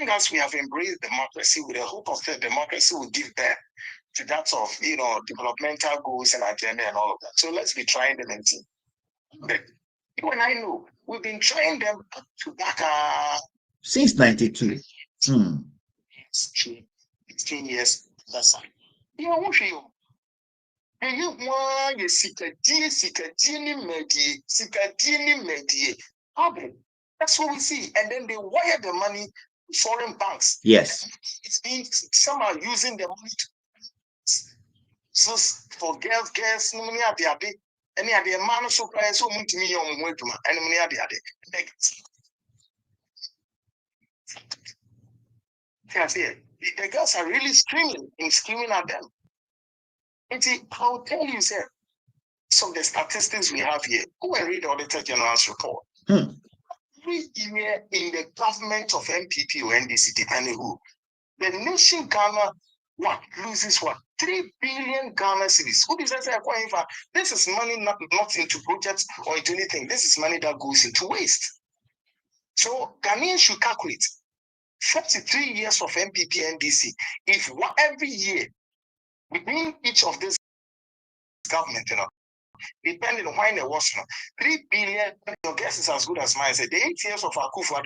as we have embraced democracy with the hope of that democracy will give birth to that of developmental goals and agenda and all of that. So let's be trying them and see. But you and I know we've been trying them up to back since 92. 16 years. That's right. You know what you want you medie. That's what we see. And then they wire the money to foreign banks. Yes. It's being some are using the money for girls, any of the man so price so much million and many other. The girls are really screaming at them. And I'll tell you, sir, some of the statistics we have here. Go and read the Auditor General's report. Every year in the government of MPP or NDC, depending who, the nation Ghana loses 3 billion Ghana cedis. Who does that say? This is money not into projects or into anything. This is money that goes into waste. So Ghanaians should calculate 43 years of MPP NDC. If every year within each of this government, depending on when it was, 3 billion, your guess is as good as mine. Say the 8 years of Akufu,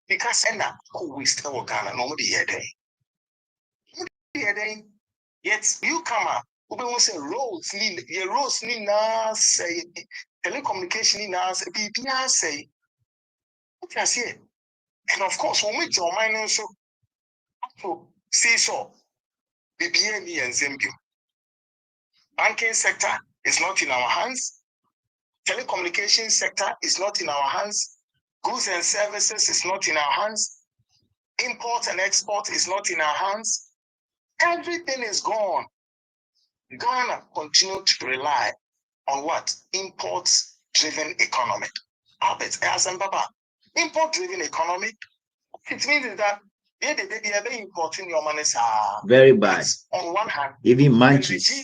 because who we still Ghana, nobody here there. Yet you come up, we will say roads, say telecommunication, BPR say, what I say. And of course, when we join mining, so see so, BPN and Zambia. Banking sector is not in our hands. Telecommunication sector is not in our hands. Goods and services is not in our hands. Import and export is not in our hands. Everything is gone. Ghana continue to rely on what? Import-driven economy. Albert, Baba, import-driven economy. It means that they are importing your money. Very bad. On one hand, even munchies.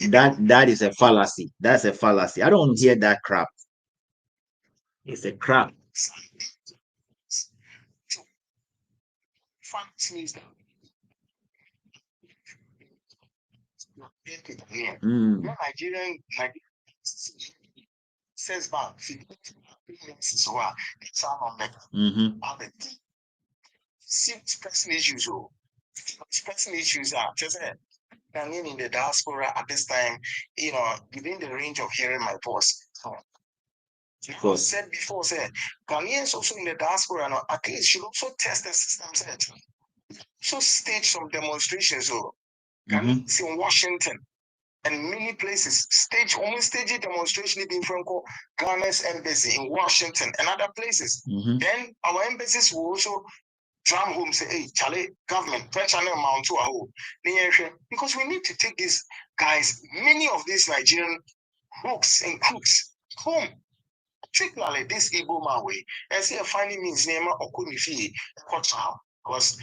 That is a fallacy. That's a fallacy. I don't hear that crap. It's a crap. Nigerian says back pressing issues are just Ghanaian in the diaspora at this time, within the range of hearing my voice. I said before, Ghanaians also in the diaspora, at least should also test the system. So stage some demonstrations, Ghanaians in Washington and many places stage a demonstration in Franco Ghana's embassy in Washington and other places. Then our embassies will also drum home, say, hey, Charlie, government, pressure amount to our because we need to take these guys, many of these Nigerian hooks and crooks home. Particularly this Igbo man way. I say a finding means name or could be because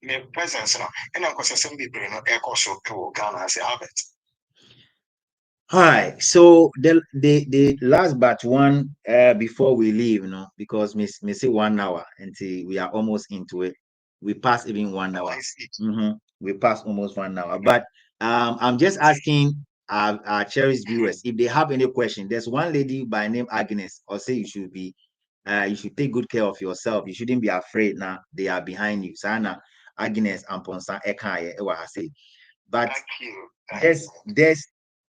the presence and of course assembly brain or air course to Ghana as Albert. All right, so the last but one before we leave, because we say 1 hour until we are almost into it. We pass even 1 hour. We pass almost 1 hour. But I'm just asking our cherished viewers if they have any question. There's one lady by name Agnes, or say you should take good care of yourself. You shouldn't be afraid now. They are behind you. Sana Agnes and Ponsa Ekaye say. But there's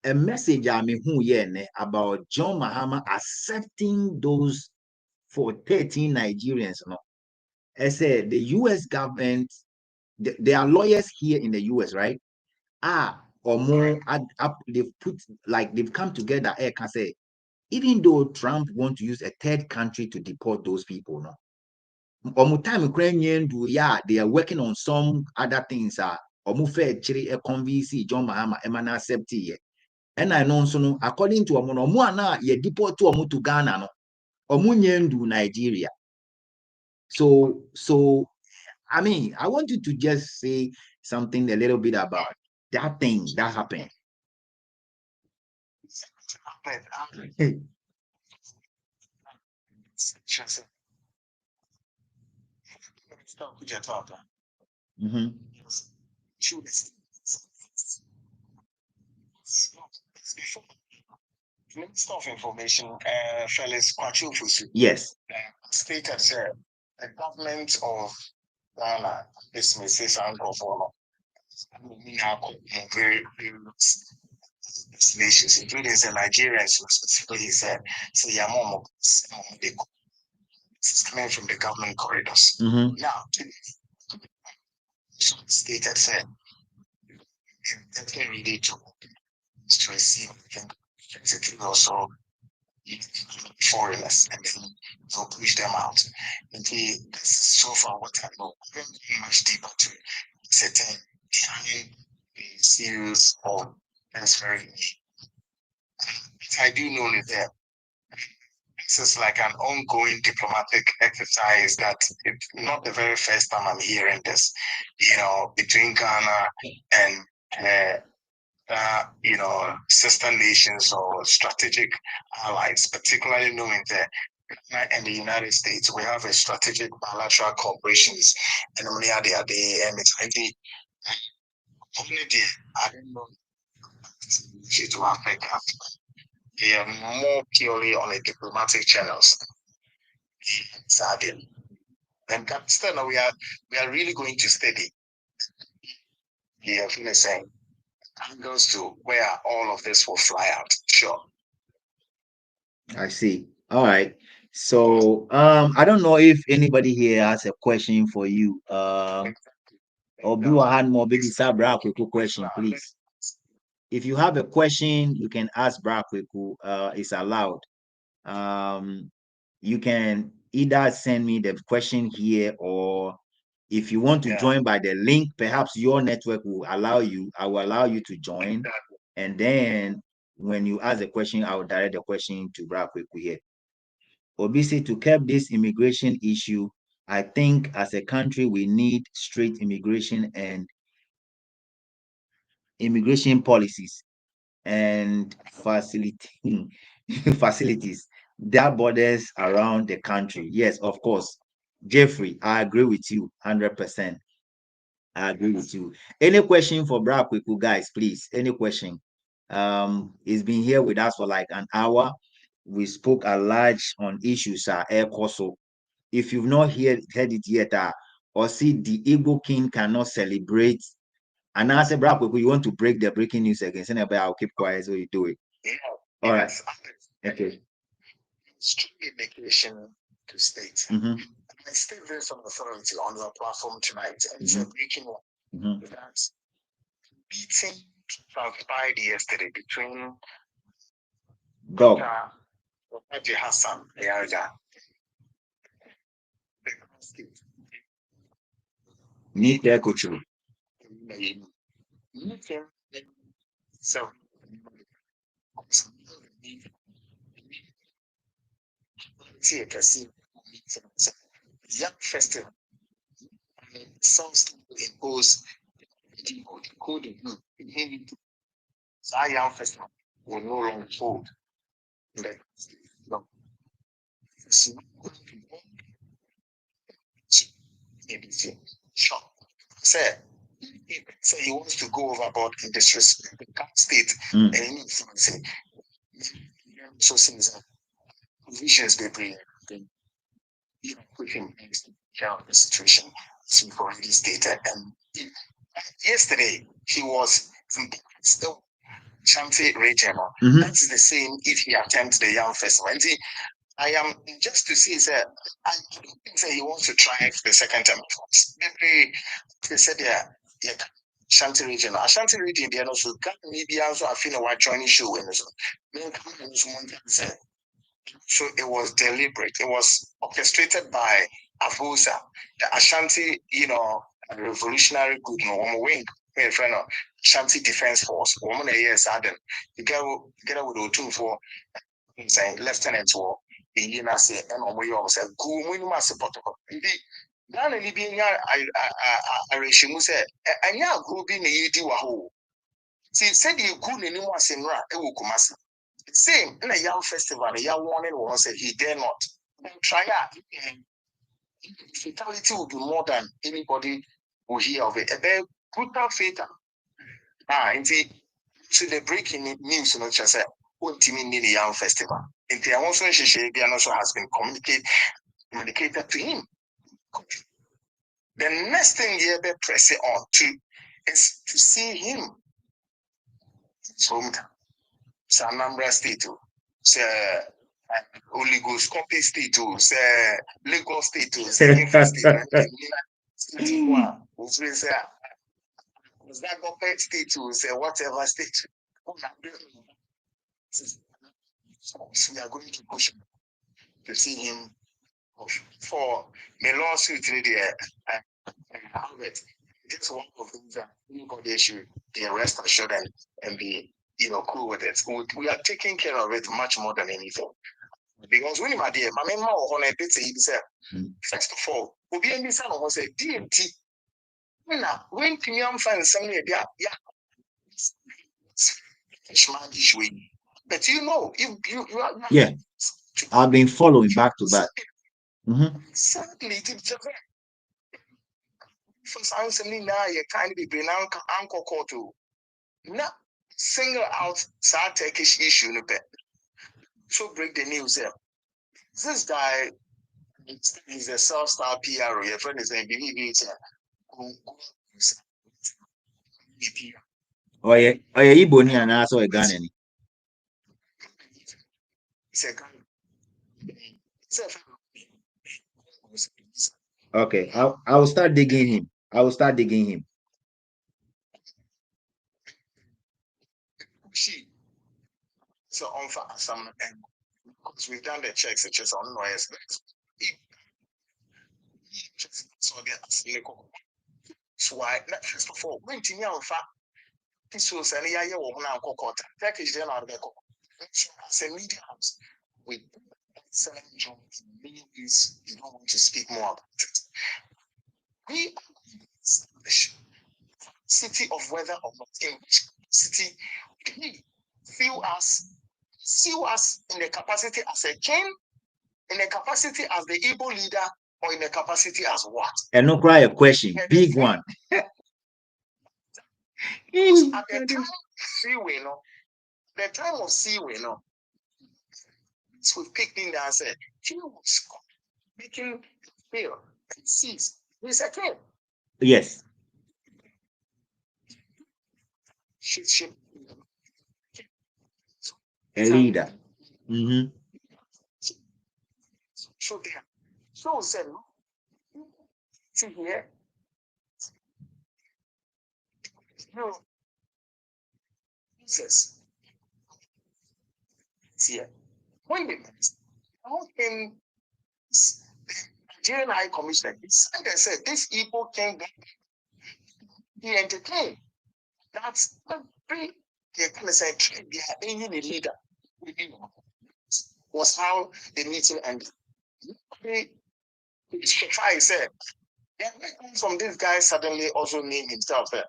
a message about John Mahama accepting those for 13 Nigerians. I said the US government, there are lawyers here in the US, right? Or more, they've come together. I can say, even though Trump wants to use a third country to deport those people, they are working on some other things. A convince John Mahama emana accept it. And I know so according to Omo ye deport to Ghana no Nigeria. So I mean, I want you to just say something a little bit about that thing that happened. Minister of Information, Felix Kwaku, yes, stated the government of Ghana is Mrs. Uncle for very nations, including the Nigerians, specifically, he said, so Yamomo is coming from the government corridors. Now, stated, said, definitely need to receive basically also foreigners, and then they'll push them out. And so far what I know, I don't go much deeper to certain behind the series of that's very I do know that this is like an ongoing diplomatic exercise that it's not the very first time I'm hearing this, between Ghana and sister nations or strategic allies, particularly knowing that Ghana and the United States, we have a strategic bilateral cooperations, and only at the day, and it's only the I don't know to affect us. They are more purely on the diplomatic channels. Sadly. And still, we are really going to study. Yeah, I'm saying angles to where all of this will fly out. Sure. I see. All right. So I don't know if anybody here has a question for you. Or do I had more baby Sabra question, please. If you have a question, you can ask Brakweku. It's allowed. You can either send me the question here, or if you want to join by the link, perhaps your network will allow you. I will allow you to join, and then when you ask the question, I will direct the question to Brakweku here. Obviously, to curb this immigration issue, I think as a country we need straight immigration and immigration policies and facilities that borders around the country. Yes, of course. Jeffrey, I agree with you 100%. I agree with you. Any question for Brad Kwiku, guys, please? Any question? He's been here with us for like an hour. We spoke a large on issues, air course. If you've not heard it yet, or see the Igbo king cannot celebrate. And I said, Brad Kwiku, you want to break the breaking news again? Say, I'll keep quiet so you do it. Yeah. All right. Okay. Strong indication to state. I still there's some authority on your platform tonight, and it's a breaking one. That's beating transpired yesterday between Guta Hassan Ayaja. Meet their culture. So young festival songs impose the code in young festival will no longer hold. Sure. Say he wants to go overboard in disrespect the state and he needs to say so since visions be bring put him in the situation we've already stated, and yesterday he was still Shanti regional. That's the same if he attempts the young festival. And see, I am just to see that I don't think that he wants to try the second time. Maybe they said yeah, Shanti region. Ashanti region, they also got maybe also I feel like joining show and so. So it was deliberate. It was orchestrated by Afusa, the Ashanti, revolutionary group, wing, friend of Ashanti Defense Force, woman a year Adam, together with Otum for saying Lieutenant War, the Yenase, and we all said, go win massive protocol. Indeed, Ghana being I reshimu said, and ya group in the Yidi Waho. See, said you good in Wasimra, Ewukumasi. Same in a young festival, the young warning was said he dare not. Try out. Fatality will be more than anybody will hear of it. A very brutal fatal. And so the breaking news, just say, what team in the young festival. And the also also has been communicated to him. The next thing you ever press it on to is to see him. So, Sanambra State, say, Holy Ghost Copy State, say, Lagos State, say, was that Gopet State, say, whatever state. we are going to push to see him for the lawsuit there. Albert, just one of things that anybody should be rest assured and be cool with it. We are taking care of it much more than anything. Because when you are there, my mama on a bit say, first of all, we be in this son was a DMT. When premium fans somewhere there, yeah. But you are yeah. I've been following back to back. Sadly, for something now, you can't be bring uncle call to not single out sad Turkish issue in a bit. So break the news here. This guy is a self-star PR. Your friend is a BBB. Oh yeah, Igbo ni and also a Ghana. Okay, I will start digging him. So on for some, because we've done the checks, it's just on noise. So why first of all, when Timmy on fat, this was any year or now cocoa, package then out of the cocoa. As a media house, with selling jobs, is you don't want to speak more about it. We city of weather or not in which city we see us in the capacity as a king, in the capacity as the Igbo leader, or in the capacity as what? And no cry a question, big one. At the time, the time of Seaway, so we picked in there and said, he was making fail and sees. He's a king. Yes. Ship. A leader. So there. So said, see here. No. Says. See when they met, how came the Nigerian High Commissioner decided and said this Igbo king he entertained. That's very they kind of said they are any leader. Was how the meeting ended. I said, from this guy suddenly also named himself the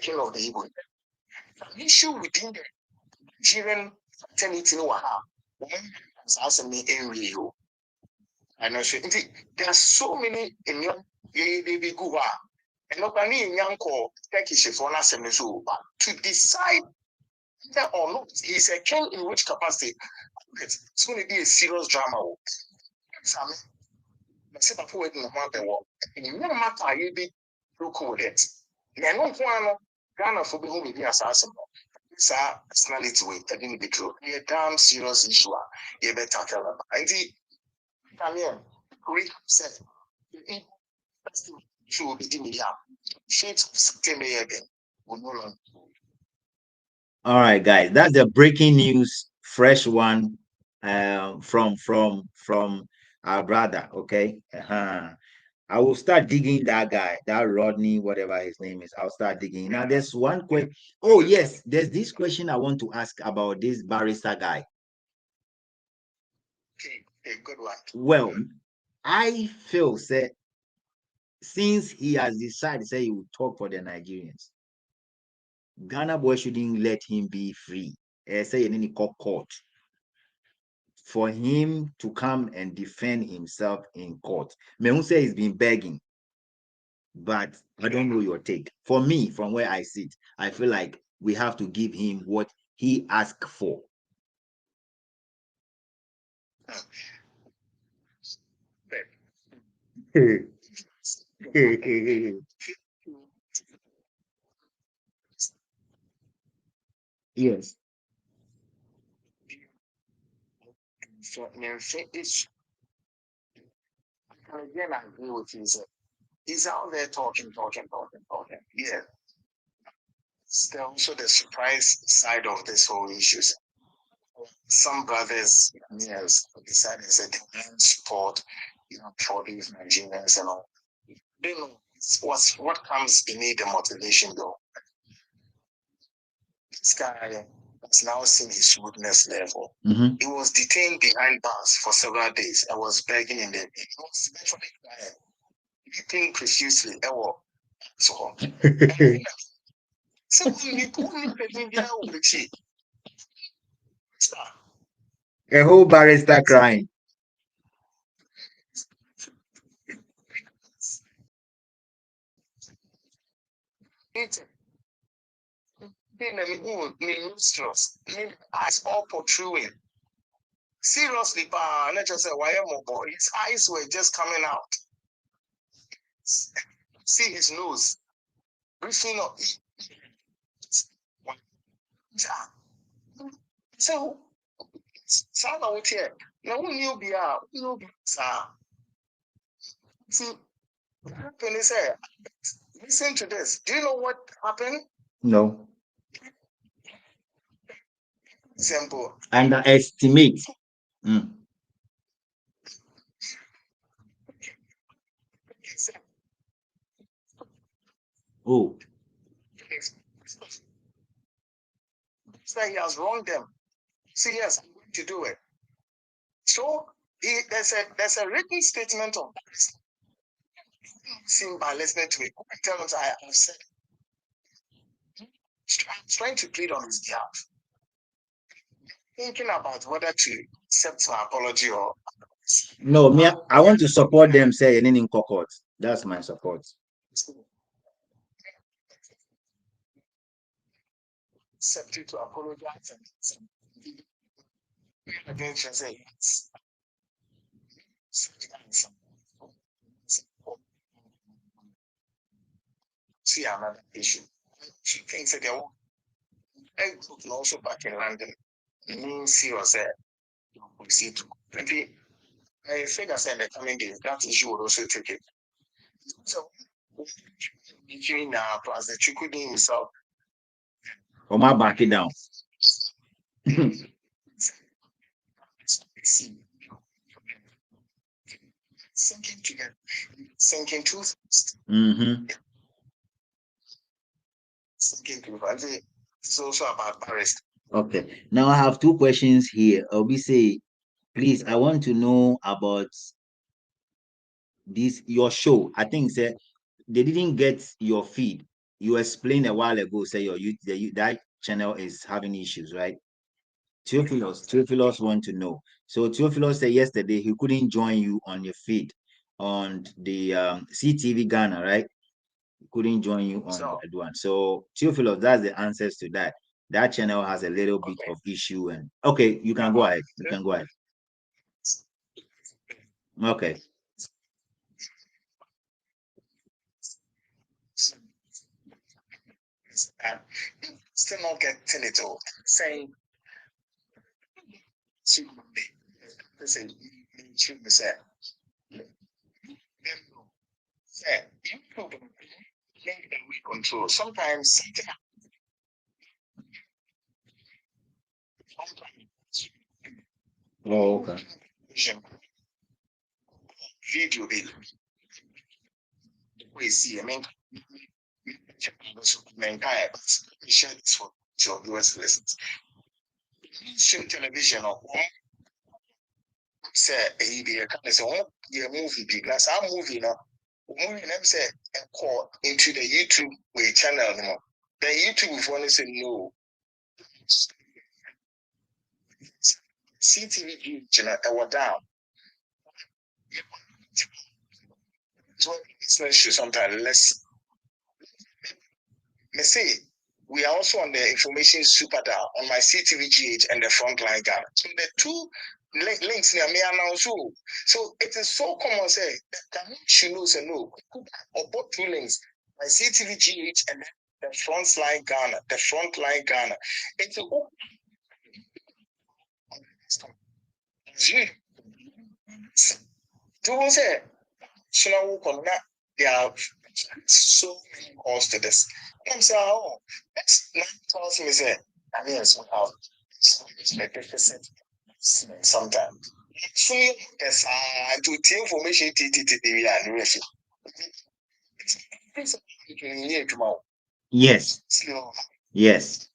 king of the Igbo. An issue within the Nigerian fraternity, I know there are so many in your baby Guba. And not only in young call Turkish for to decide whether or not he's a king in which capacity. It's going to be a serious drama. No matter you be local with it. Ghana for be home assassin. Personality way, I didn't be true. A damn serious issue. You better tackle them. I think, we said, so be the media. Shades of September again. All right, guys, that's the breaking news, fresh one, from our brother. Okay, I will start digging that guy, that Rodney, whatever his name is. I'll start digging. Now, there's one question. Oh yes, there's this question I want to ask about this barrister guy. Okay, a good one. Well, I feel that since he has decided to say he will talk for the Nigerians, Ghana boy shouldn't let him be free. Say in any court for him to come and defend himself in court. Mehun say he's been begging, but I don't know your take. For me, from where I sit, I feel like we have to give him what he asked for. Yes. Again, I agree with you. He's out there talking. Yeah. Still, also the surprise side of this whole issue. some brothers, yes, decided that they won't support, for these Nigerians and all. They know what comes beneath the motivation though. This guy has now seen his smoothness level. He was detained behind bars for several days. I was begging in the he was eventually crying, weeping profusely. So A whole barrister crying. Eyes all protruding. Seriously, pa, not just a wire boy. His eyes were just coming out. See his nose. Breathing up. So, sound out here. Now, when you be out, sir. See, what happened is, listen to this. Do you know what happened? No. Simple. Underestimate. Oh. So he has wronged them. See, yes, I'm going to do it. So there's a written statement of seen by listening to it. Tell him I have said. I'm trying to plead on his behalf. Thinking about whether to accept my apology or no. Me, I want to support them. Say in court. That's my support. Accept it to apologize and against say yes. See another issue. She thinks that they're also back in London. Serious, we see to maybe I think I said the coming days that issue will also take it. So between plus the Chukudi himself. Or my back it down. Sinking together, sinking too fast. Sinking too fast. It's also about barrister. Okay. Now I have two questions here. Obi say, please, I want to know about this your show. I think say they didn't get your feed. You explained a while ago. Say that channel is having issues, right? Theophilus want to know. So Theophilus said yesterday he couldn't join you on your feed on the CTV Ghana, right? He couldn't join you on that one. So Theophilus, that's the answers to that. That channel has a little bit of issue, and okay, you can go ahead. You can go ahead. Okay. Still not getting it all. Saying, listen, you say, you we control. Sometimes Oh, okay. Video bill. We see, I mean, share this for your viewers listens. Stream television or say a kind of say movie big. That's our movie now. Movie them say a call into the YouTube way channel no. The YouTube one say no. CTV channel I down. So it's sometimes less. Me say we are also on the information super dial on my CTVGH and the frontline guy. So the two links near me are now so it is so common say that she knows and no or both two links, my CTVGH and the frontline Ghana, It's to say there are so many calls to this. I'm saying, oh, that's 9,000 is it. I mean, it's magnificent. sometimes. So yes, to the information Yes. Yes.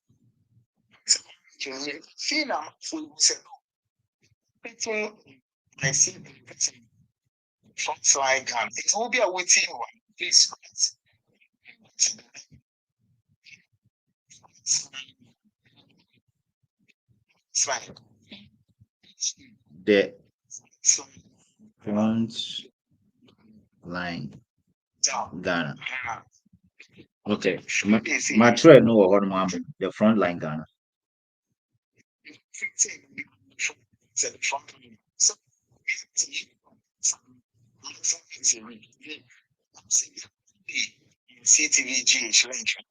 I see like it will be a waiting one. Please. Slide. The front line Ghana. Okay. My thread no the front line Ghana.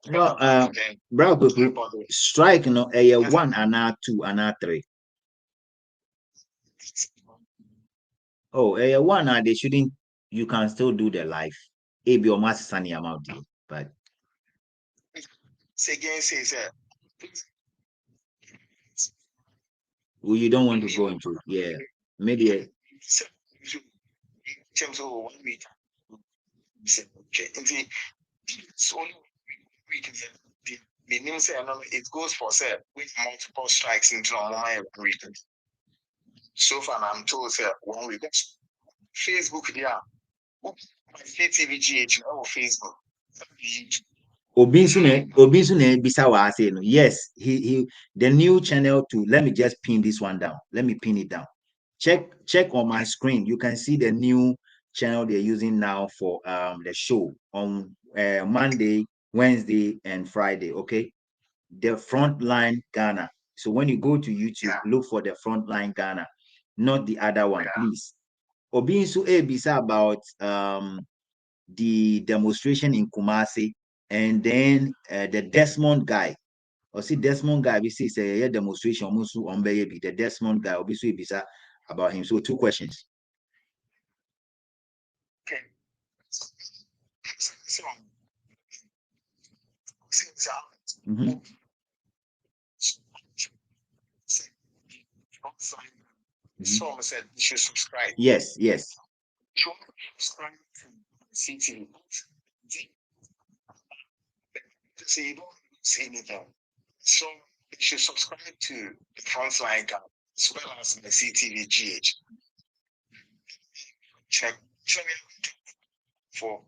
No, bro, strike no a 1 and 2 and 3. Oh, a 1 they shouldn't. You can still do the live. Maybe your mass sunny amount, but well, you don't want to go into maybe. It goes for with multiple strikes into online region. So far, I'm told 1 week. Facebook, yeah. CTVGH or Facebook. Obinsune Bisawa say no. Yes, he the new channel too. Let me just pin this one down. Let me pin it down. Check on my screen. You can see the new channel they're using now for the show on Monday, Wednesday, and Friday. Okay, the Frontline Ghana. So when you go to YouTube, look for the Frontline Ghana, not the other one, please. Obinsu Bisa about the demonstration in Kumasi, and then the Desmond guy. Or see Desmond guy, we see say demonstration almost on baby. The Desmond guy, obviously bisa about him. So 2 questions. Okay. So I said you should subscribe. Yes. Subscribe to CTV. So you don't see anything. So you should subscribe to the Frontline Ghana as well as the CTVGH. Check for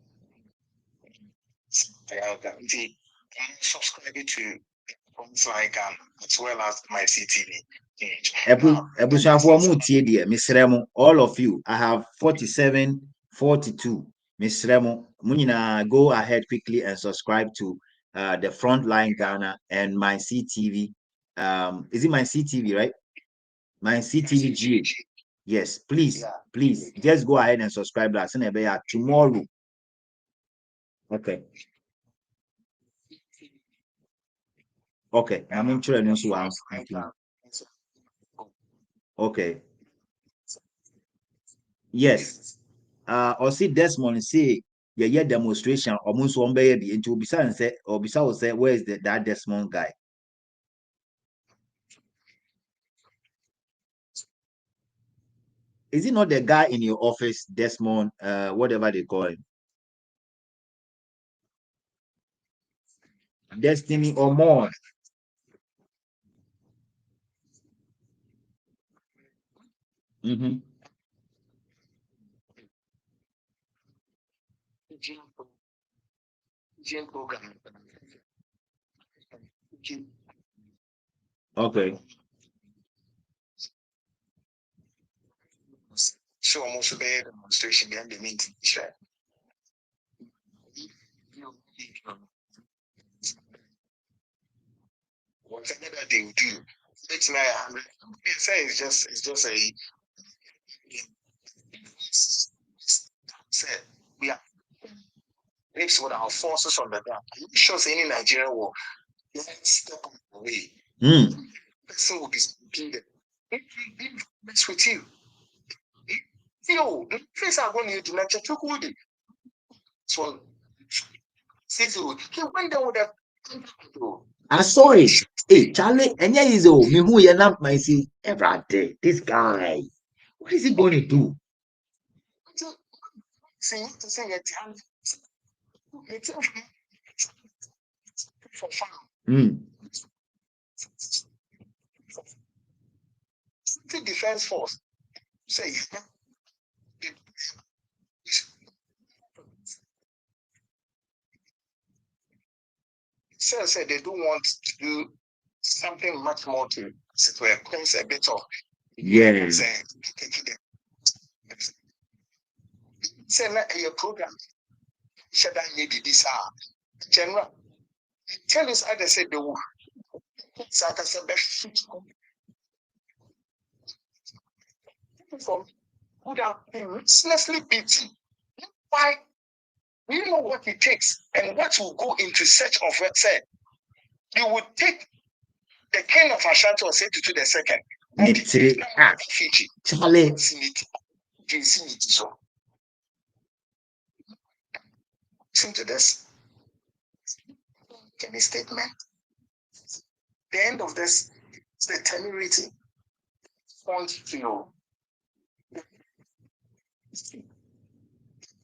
subscribe to Frontline Ghana as well as my CTV. All of you, I have 47, 42. Miss Remo, Munina, go ahead quickly and subscribe to the Frontline Ghana and my CTV. Is it my CTV, right? My CTVG. Yes, please, just go ahead and subscribe that. Tomorrow. Okay. I'm interested in one. Okay. Yes. Or see Desmond say demonstration almost 1 baby into Bisa and say or Bisa will say where is that Desmond guy? Is it not the guy in your office, Desmond, whatever they call him? Destiny or more? Okay. So almost a bad demonstration behind the meeting. Whatever that they will do, it's not 100. It's just a said we are lives with our forces on the ground. I'm not sure any Nigerian will step away. Person will be speaking. Mess with you. The face I'm going to lecture took with it. So, he went there with a I saw it. Hey, Charlie, and yeah, he's me who you not my see every day. This guy, what is he going to do? See, to say it's for fun. The defense force say say they don't want to do something much more to cleanse a bit of say a program should I need this general tell us how they say the war from who have been ruthlessly beaten. Why? You know what it takes and what will go into search of it. Say you would take the king of Ashanti or say to the second. Fiji. Charlie. So listen to this. Can statement? The end of this is the temerity points to your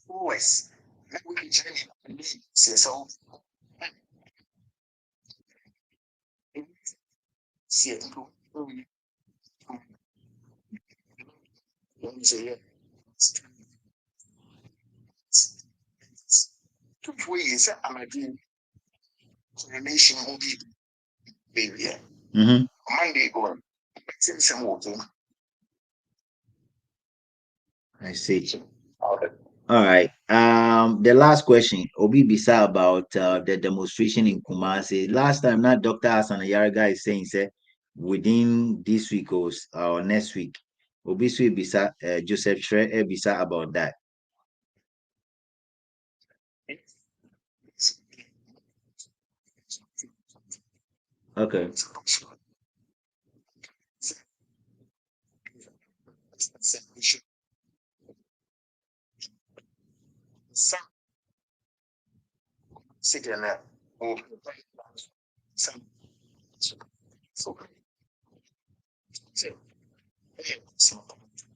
voice. We can journey so see it. Two ways I'm a dream. Nation will be baby. Monday going. Some water. I see. All right. The last question, Obi Bisa about the demonstration in Kumasi. Last time, not Dr. Hassan Yaraga is saying, say, within this week or next week, Obi Sui Bisa, Joseph Shre Bisa about that. Okay.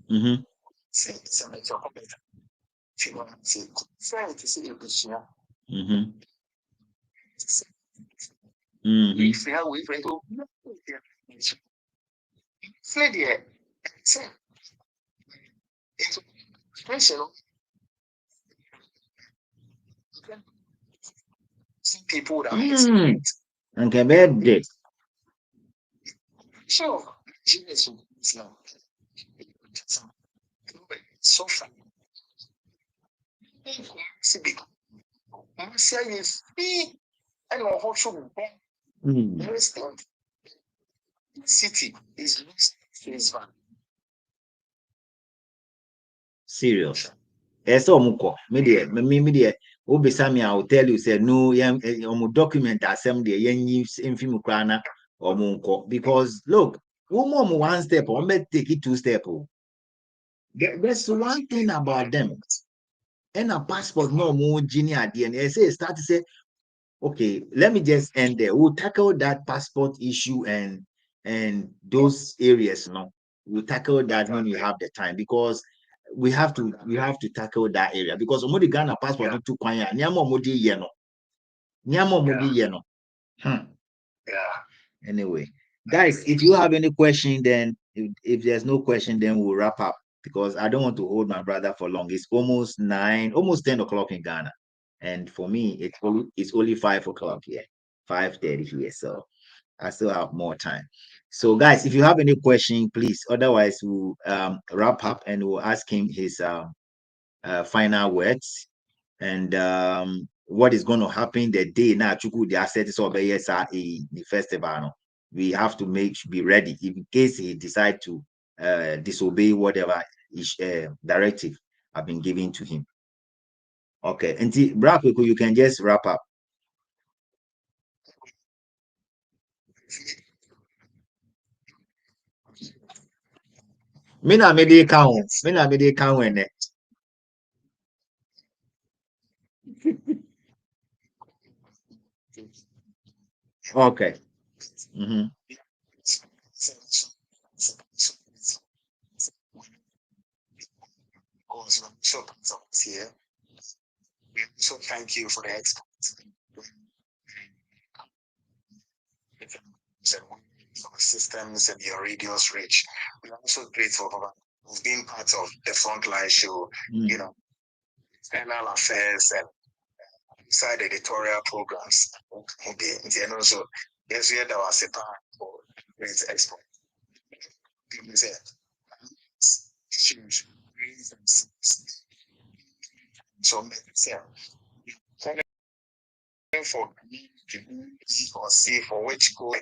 Mm-hmm. Mm-hmm. People that and Quebec. So, genius now. So far. Marcia is free and also city is face van. Serious. So muko. Media, Obisami, I will tell you, say no, document assembly, in film crana or munko. Because look, one step, or may take it 2 steps. There's one thing about them. And a passport no more genie at the end. I say start to say, okay, let me just end there. We'll tackle that passport issue and those areas, no. We'll tackle that when we have the time because we have to tackle that area because omodi Ghana passport to kwanya nyama omodi ye no. Nyama omodi ye no. Anyway, guys, if you have any question, then if there's no question, then we'll wrap up because I don't want to hold my brother for long. It's almost 10 o'clock in Ghana. And for me, it's only 5 o'clock here, 5:30 here. So I still have more time. So, guys, if you have any question, please. Otherwise, we'll wrap up and we'll ask him his final words and what is going to happen the day now. The asset is over here, the festival. No? We have to be ready in case he decide to disobey whatever directive have been given to him. Okay, and you can just wrap up. Me na me dey count when Okay. Mm-hmm. Here. We also thank you for the experts and your systems and your radio's reach. We're also grateful for being part of the frontline show, you know, external affairs and side editorial programs. Okay, and also, yes, we had our SEPA for great export. People say, huge, so make it for or see for which go.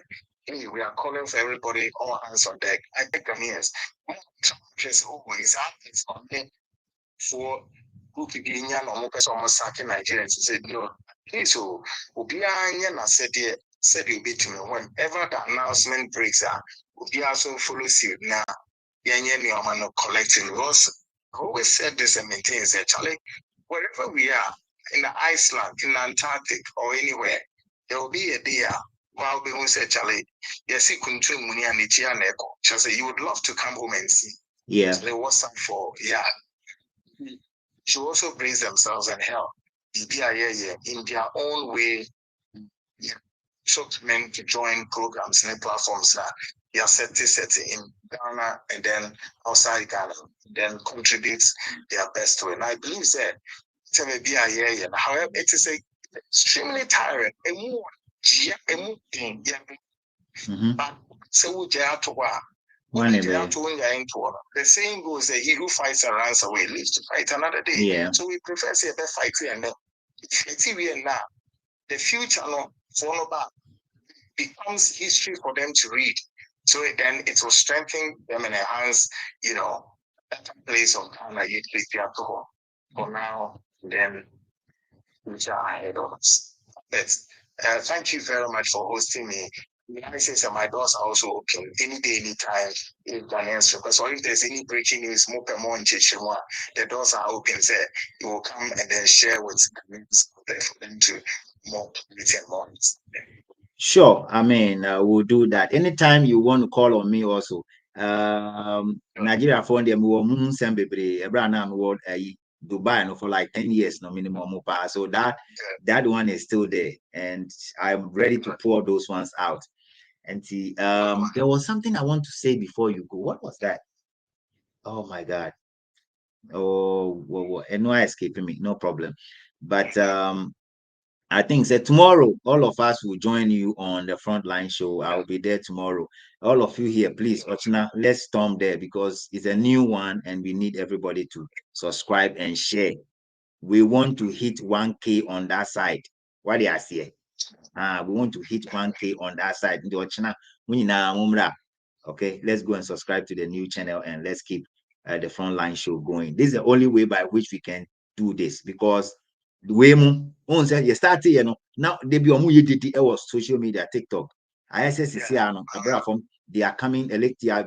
Hey, we are calling for everybody, all hands on deck. I think Ghanaians, just always happens on me for who could be in your almost sacking Nigerians. He said, no, please, so Obianya said you'll be to me whenever the announcement breaks out, Obi also follows you now. Yanya, no collecting. We also always said this and maintains that Charlie, wherever we are, in Iceland, in Antarctic, or anywhere, there will be a day while we say, Charlie, yes, he couldn't train money and it's here. You would love to come home and see. Yeah. So there was some for, yeah. She also brings themselves and help in their own way. So men to join programs and platforms that they are setting in Ghana and then outside Ghana, then contributes their best to it. And I believe that however, it is extremely tiring. But so the saying goes that he who fights and runs away lives to fight another day. Yeah. So we prefer say the fight and then now the future no follow back becomes history for them to read. So then it will strengthen them and enhance, that place of Ghana youth alcohol for now, then future ahead of us. But thank you very much for hosting me. I say so my doors are also open any day, anytime. If Ghanaians request or if there's any breaking news, more the doors are open. Say you will come and then share with Ghanaians for them to more clarity and more. Sure. I mean, we'll do that. Anytime you want to call on me also. Nigeria for them we send baby Abraham world Dubai no, for like 10 years no minimum. So that one is still there. And I'm ready to pour those ones out. And see, there was something I want to say before you go. What was that? Oh my God. Oh, well, and no escaping me, no problem. But I think that tomorrow all of us will join you on the frontline show. I'll be there tomorrow. All of you here, please, Ochina, let's storm there because it's a new one and we need everybody to subscribe and share. We want to hit 1K on that side. What do you say? We want to hit 1K on that side. Okay, let's go and subscribe to the new channel and let's keep the frontline show going. This is the only way by which we can do this because the way on said you started, now they be on it was social media, TikTok. They are coming electia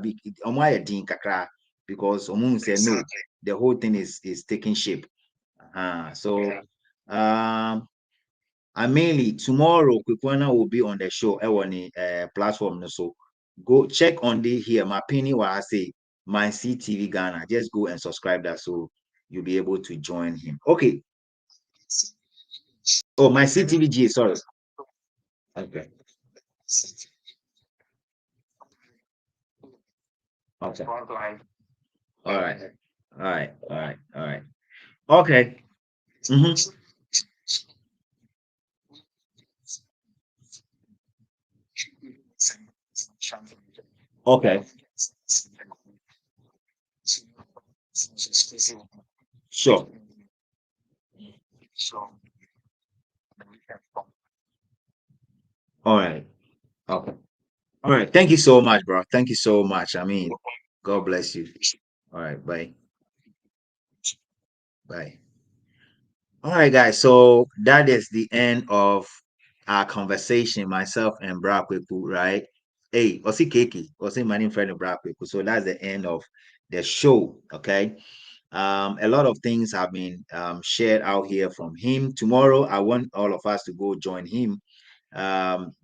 because said no, the whole thing is taking shape. And mainly tomorrow, Kwikwana will be on the show, platform. So go check on the here. My penny I say my CTV Ghana. Just go and subscribe that so you'll be able to join him. Okay. Oh, my CTVG, sorry. Okay. Okay. All right. All right. All right. All right. Okay. Mm-hmm. Okay. Sure. All right. Okay. All right. Thank you so much, bro. Thank you so much. I mean, God bless you. All right. Bye. Bye. All right, guys. So that is the end of our conversation, myself and Brakweku, right? Hey, Osi Keki, Osi my friend of Brakweku. So that's the end of the show. Okay. A lot of things have been shared out here from him. Tomorrow, I want all of us to go join him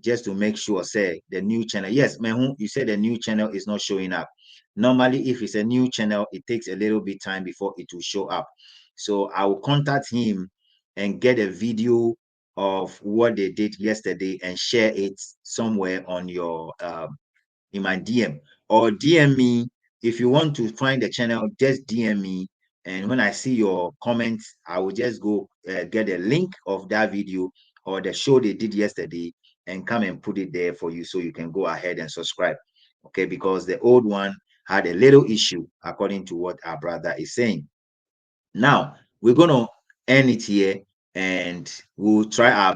just to make sure, say the new channel. Yes, man, you said the new channel is not showing up. Normally, if it's a new channel, it takes a little bit time before it will show up. So I will contact him and get a video of what they did yesterday and share it somewhere on your in my DM, or DM me. If you want to find the channel, just DM me, and when I see your comments, I will just go get a link of that video or the show they did yesterday and come and put it there for you, so you can go ahead and subscribe. Okay, because the old one had a little issue according to what our brother is saying. Now we're gonna end it here, and we'll try our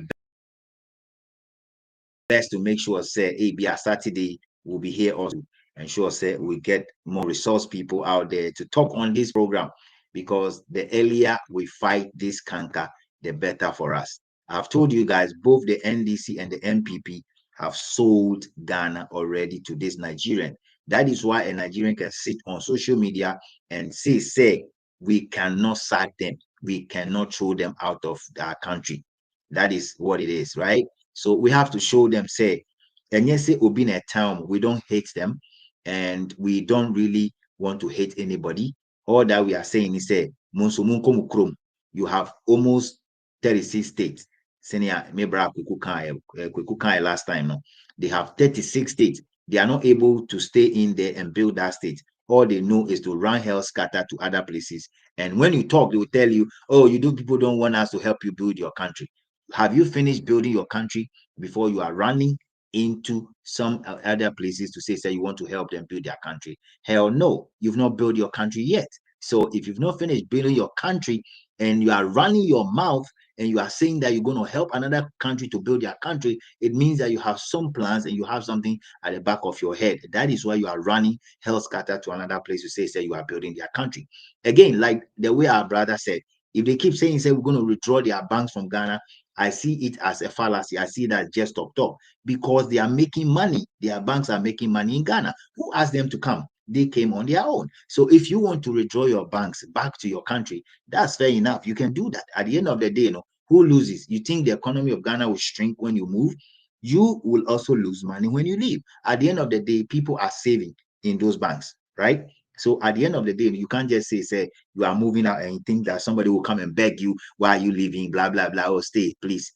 best to make sure, say, hey, be a Saturday, we'll be here also, and sure, say, we get more resource people out there to talk on this program, because the earlier we fight this canker, the better for us. I've told you guys, both the NDC and the MPP have sold Ghana already to this Nigerian. That is why a Nigerian can sit on social media and say, we cannot sack them, we cannot throw them out of our country. That is what it is, right? So we have to show them, say, and yes, it will be in a town, we don't hate them, and we don't really want to hate anybody. All that we are saying is, say, you have almost 36 states. Senior Mebra Kukukai last time, no, they have 36 states. They are not able to stay in there and build that state. All they know is to run hell scatter to other places. And when you talk, they will tell you, oh, people don't want us to help you build your country. Have you finished building your country before you are running into some other places to say you want to help them build their country? Hell no, you've not built your country yet. So if you've not finished building your country and you are running your mouth and you are saying that you're going to help another country to build their country, it means that you have some plans and you have something at the back of your head. That is why you are running hell scatter to another place to say you are building their country. Again, like the way our brother said, if they keep saying, we're going to withdraw their banks from Ghana, I see it as a fallacy. I see that just talk, because they are making money. Their banks are making money in Ghana. Who asked them to come? They came on their own. So if you want to withdraw your banks back to your country, that's fair enough. You can do that. At the end of the day, who loses? You think the economy of Ghana will shrink when you move? You will also lose money when you leave. At the end of the day, people are saving in those banks, right? So at the end of the day, you can't just say you are moving out and you think that somebody will come and beg you, why are you leaving, blah, blah, blah, or stay, please.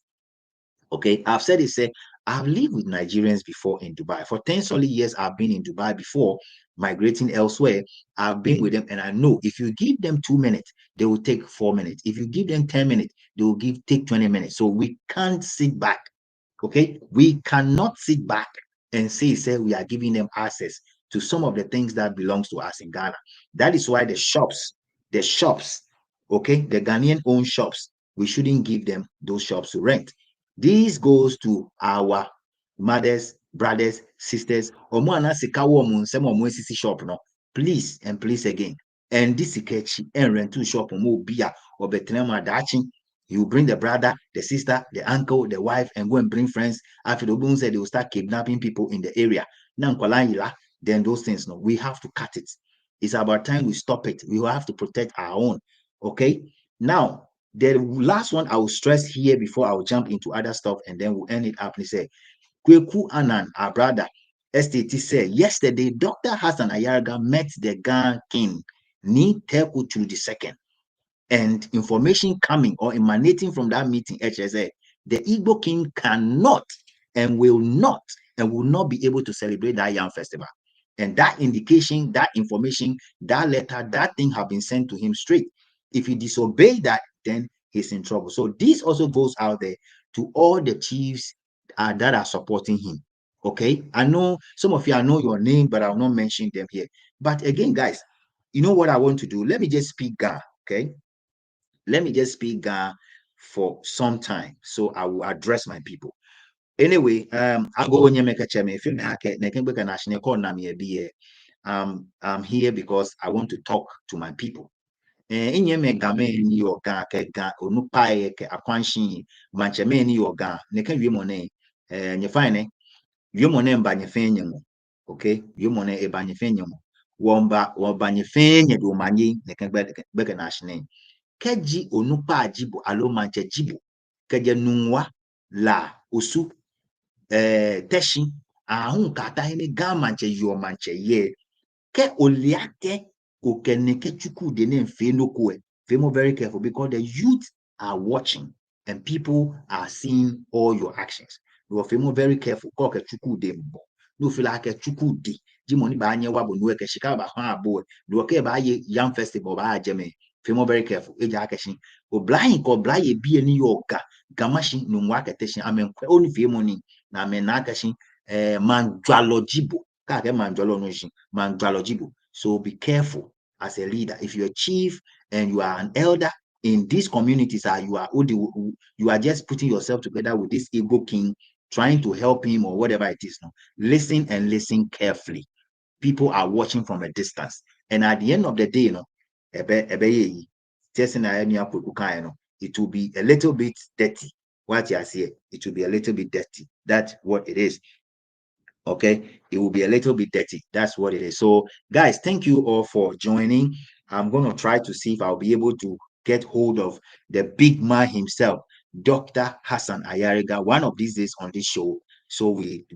Okay, I've said it, I've lived with Nigerians before in Dubai. For 10 solid years, I've been in Dubai before migrating elsewhere. I've been with them, and I know if you give them 2 minutes, they will take 4 minutes. If you give them 10 minutes, they will take 20 minutes. So we can't sit back. Okay, we cannot sit back and say we are giving them access to some of the things that belongs to us in Ghana. That is why the shops, okay, the Ghanaian owned shops, we shouldn't give them those shops to rent. This goes to our mothers, brothers, sisters. Shop, no. Please and please again. And this is and rent to shop or you bring the brother, the sister, the uncle, the wife, and go and bring friends. After the Ogun said they will start kidnapping people in the area. Then those things, no, we have to cut it. It's about time we stop it. We will have to protect our own. Okay. Now, the last one I will stress here before I will jump into other stuff, and then we'll end it up. He said, Kwaku Annan, our brother, STT said, yesterday, Dr. Hassan Ayarga met the Ghana king, Ni Teku to the second. And information coming or emanating from that meeting, HSA, the Igbo king cannot and will not be able to celebrate that Yam festival. And that indication, that information, that letter, that thing have been sent to him straight. If he disobey that, then he's in trouble. So this also goes out there to all the chiefs that are supporting him. Okay, I know some of you, I know your name, but I'll not mention them here. But again, guys, you know what I want to do? Let me just speak Ga. Okay, let me just speak Ga for some time, so I will address my people. Anyway, I go on your make a chairman. If you national call I'm here because I want to talk to my people. Inye me game ni yoga ke ga onupa ye ke akwanshi manche me ni yoga ne kan wi mo ne nye fine wi mo ne mba nye fenye mo. Okay, wi mo ne e ba nye fenye mo. Wo ba nye fenye do manye ne kan be national. Keji onupa ajibo alo manche jibo keje nunwa la osu teshi ahun kata hene gamanche yo manche ye ke oliake kokeneke chuku de ne mfe no ko e very careful because the youth are watching and people are seeing all your actions. You are very careful ko ke chuku de mbo no feel like chuku de jimoni ba anye wabo no ke shika ba ha abo do ke ba ye young festival ba jeme femo very careful eja akeshin oblahin ko blaye bi eni yoga gamashi no mwa keteshin amen oni femo ni na men na akeshin manjwalojibo ka ke manjwalo no shin manjwalojibo. So be careful as a leader. If you're a chief and you are an elder in these communities, you are just putting yourself together with this Igbo king, trying to help him or whatever it is. No, listen and listen carefully. People are watching from a distance, and at the end of the day, you know, it will be a little bit dirty. What you see, it will be a little bit dirty. That's what it is. Okay, it will be a little bit dirty. That's what it is. So guys, thank you all for joining. I'm going to try to see if I'll be able to get hold of the big man himself, Dr. Hassan Ayariga, one of these days on this show. So we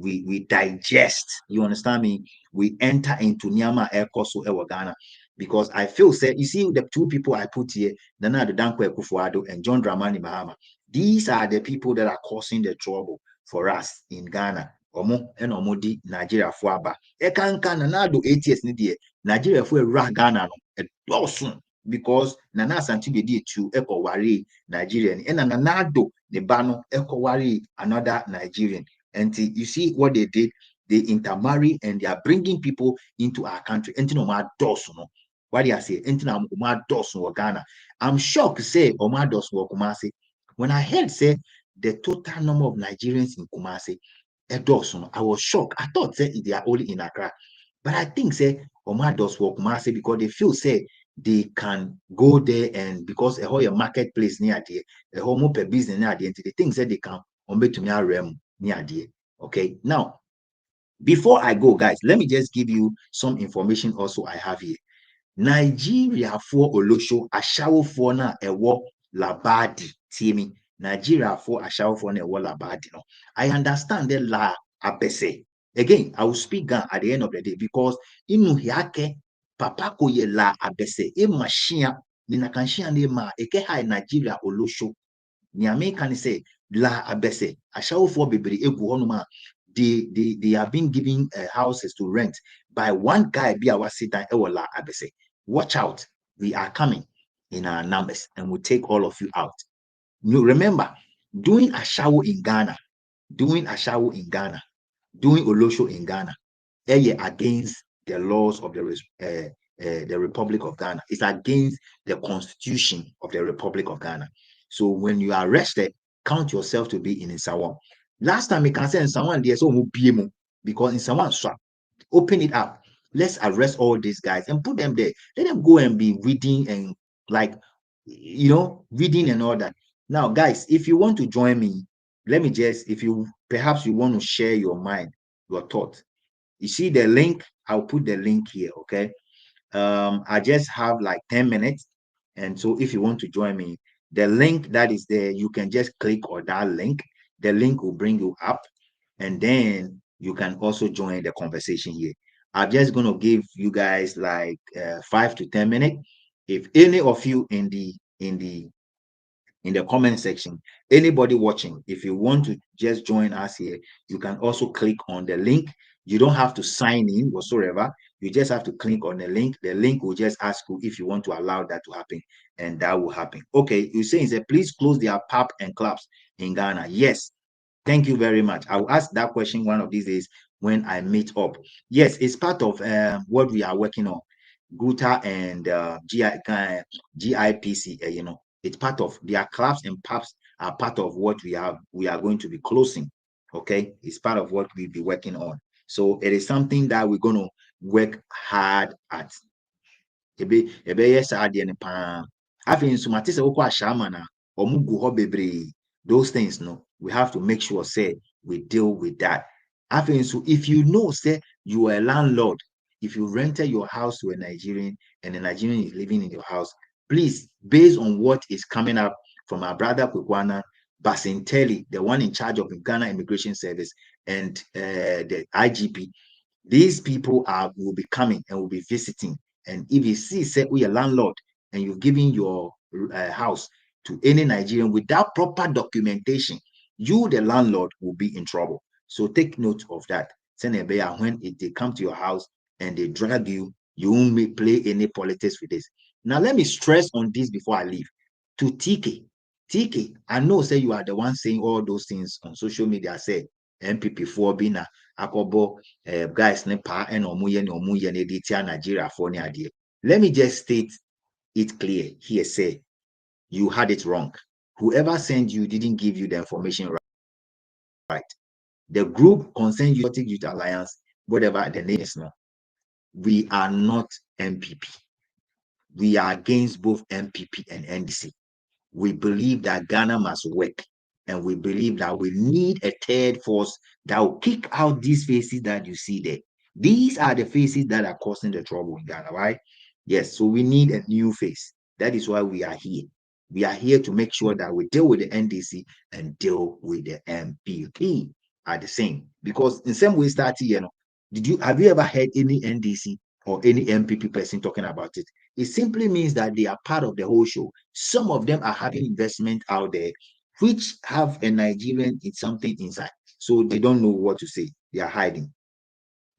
digest, you understand me? We enter into Nyama Ekoso Ewagana, because I feel say you see the two people I put here, Nana Dankwe Kufuado and John Dramani Mahama. These are the people that are causing the trouble for us in Ghana. Omo and omo di Nigeria fo aba. E kan na na do 8 years ni de Nigeria fo ewura Ghana no. E dosun because Nana Asante be di etu ekoware Nigerian. And Nana do the ba no ekoware another Nigerian. And you see what they did, they intermarry and they are bringing people into our country. And no ma dosun no. What do I say? And no ma dosun wo Ghana. I'm shocked say o ma dosun wo Kumasi. When I heard say the total number of Nigerians in Kumasi, I was shocked. I thought say they are only in Accra, but I think say Omados work Kumasi because they feel say they can go there, and because a whole marketplace near there, a whole per business near there, they think that they can to me realm near there. Okay, now before I go, guys, let me just give you some information also I have here. Nigeria for Olosho Ashawo for na ewo labadi timi. Nigeria for Ashawo for na ewo labadi. No, I understand the la abese. Again, I will speak Gan at the end of the day because inu hiake papa ko ye la abese e machine ni nakanshia ne ma eke hai Nigeria Olosho. Ni American say la abese Ashawo for bebere egu honuma. They have been giving houses to rent by one guy be our sit down la abese. Watch out, we are coming in our numbers and we'll take all of you out. You remember, doing a shower in Ghana, doing Olosho in Ghana, against the laws of the Republic of Ghana. It's against the constitution of the Republic of Ghana. So when you are arrested, count yourself to be in Nsawam. Last time we can say Nsawam, there's no BMO because Nsawam swap. Open it up. Let's arrest all these guys and put them there. Let them go and be reading and reading and all that. Now, guys, if you want to join me, let me just, if you perhaps you want to share your mind, your thought. You see the link, I'll put the link here, okay? I just have like 10 minutes. And so if you want to join me, the link that is there, you can just click on that link. The link will bring you up, and then you can also join the conversation here. I'm just going to give you guys like 5 to 10 minutes. If any of you in the comment section, anybody watching, if you want to just join us here, you can also click on the link. You don't have to sign in whatsoever. You just have to click on the link. The link will just ask you if you want to allow that to happen, and that will happen. Okay, you're saying that please close their pub and clubs in Ghana. Yes, thank you very much. I will ask that question one of these days when I meet up. Yes, it's part of what we are working on. Guta and GIPC, it's part of their clubs and pubs are part of what we are going to be closing. Okay, it's part of what we'll be working on. So it is something that we're going to work hard at. Yes, those things, no, we have to make sure say we deal with that. So if you know say you are a landlord, if you rented your house to a Nigerian and a Nigerian is living in your house, please, based on what is coming up from our brother Kukwana Basintelli, the one in charge of Ghana Immigration Service, and the IGP. These people will be coming and will be visiting. And if you see, say, we are landlord and you've given your house to any Nigerian without proper documentation, you, the landlord, will be in trouble. So take note of that. When they come to your house and they drag you, you won't play any politics with this. Now, let me stress on this before I leave. To TK, I know, say, you are the one saying all those things on social media, say, MPP for being a akobo guys ne pa and omuye ne ditia Nigeria for ne idea. Let me just state it clear here, say, you had it wrong. Whoever sent you didn't give you the information right. The group concerned Youth Alliance, whatever the name is now, we are not MPP. We are against both MPP and NDC. We believe that Ghana must work, and we believe that we need a third force that will kick out these faces that you see there. These are the faces that are causing the trouble in Ghana, right? Yes, so we need a new face. That is why we are here. We are here to make sure that we deal with the NDC and deal with the MPP at the same. Because in some way, starting, have you ever heard any NDC or any MPP person talking about it? It simply means that they are part of the whole show. Some of them are having investment out there, which have a Nigerian in something inside. So they don't know what to say. They are hiding.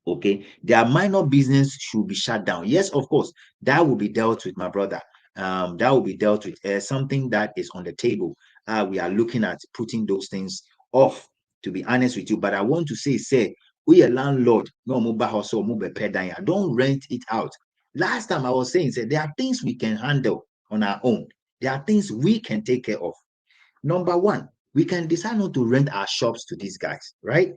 Okay, their minor business should be shut down. Yes, of course, that will be dealt with, my brother. That will be dealt with. Something that is on the table. We are looking at putting those things off. To be honest with you, but I want to say, we a landlord. No mobile house or mobile pay down. Don't rent it out. Last time I was saying, there are things we can handle on our own. There are things we can take care of. Number one, we can decide not to rent our shops to these guys, right?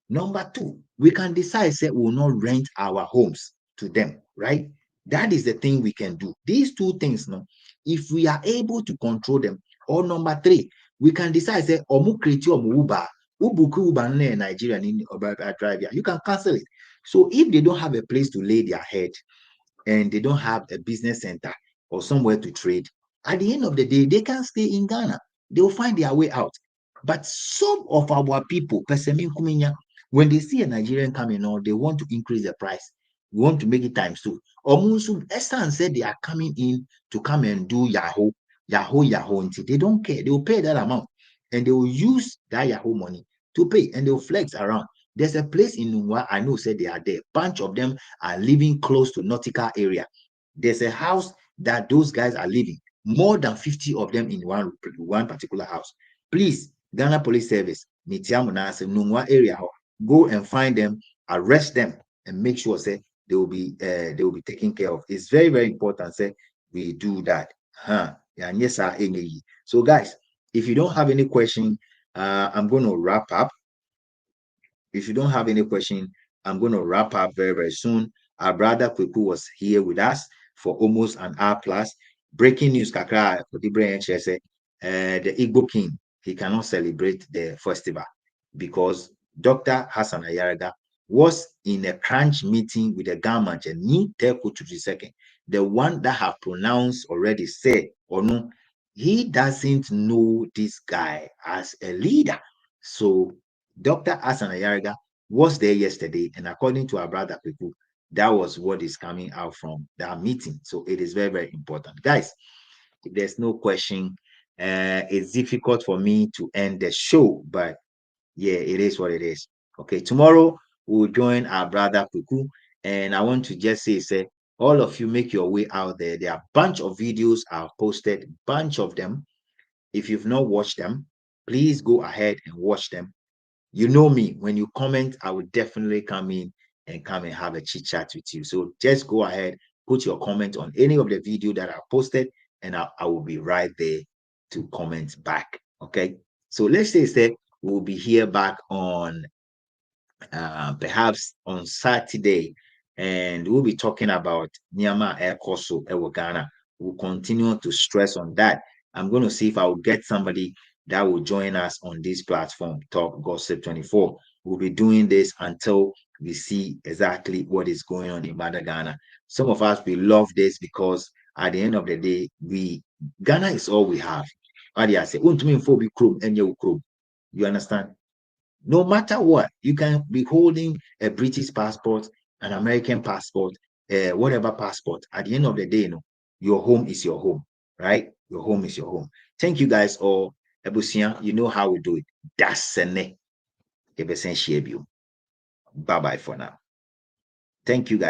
Number two, we can decide say we will not rent our homes to them, right? That is the thing we can do. These two things, no, if we are able to control them. Or number three, we can decide say omu create omu Uber, Uber in Nigeria in drive. You can cancel it. So if they don't have a place to lay their head, and they don't have a business center or somewhere to trade, at the end of the day, they can stay in Ghana. They will find their way out. But some of our people, when they see a Nigerian coming on, they want to increase the price. We want to make it times two. Omunsu, Esan said they are coming in to come and do Yahoo. They don't care. They will pay that amount and they will use that Yahoo money to pay and they will flex around. There's a place in Nungwa, I know, said they are there. Bunch of them are living close to nautical area. There's a house that those guys are living. More than 50 of them in one particular house. Please, Ghana Police Service, Nungwa area, go and find them, arrest them, and make sure say they will be taken care of. It's very, very important. Say we do that. Yeah, yes, sir. So, guys, if you don't have any question, I'm going to wrap up. If you don't have any question, I'm going to wrap up very, very soon. Our brother Kwaku was here with us for almost an hour plus. Breaking news, Kakra, the Igbo king, he cannot celebrate the festival because Dr. Hassan Ayaraga was in a crunch meeting with the government and need Teku to the second. The one that have pronounced already said or no, he doesn't know this guy as a leader. So Dr. Hassan Ayaraga was there yesterday, and according to our brother Kwaku, that was what is coming out from that meeting. So it is very, very important. Guys, if there's no question, it's difficult for me to end the show, but yeah, it is what it is. Okay, tomorrow we'll join our brother Kwaku, and I want to just say, all of you make your way out there. There are a bunch of videos I've posted, bunch of them. If you've not watched them, please go ahead and watch them. You know me, when you comment, I will definitely come in and come and have a chit chat with you. So just go ahead, put your comment on any of the video that I posted, and I will be right there to comment back. Okay. So let's say we'll be here back on perhaps on Saturday, and we'll be talking about Nyama Air Koso Ghana. We'll continue to stress on that. I'm going to see if I will get somebody that will join us on this platform, Talk Gossip 24. We'll be doing this until we see exactly what is going on in Mother Ghana. Some of us, we love this because at the end of the day, Ghana is all we have. You understand? No matter what, you can be holding a British passport, an American passport, whatever passport. At the end of the day, your home is your home, right? Your home is your home. Thank you guys all. Ebusia, you know how we do it. That's Bye bye for now. Thank you guys.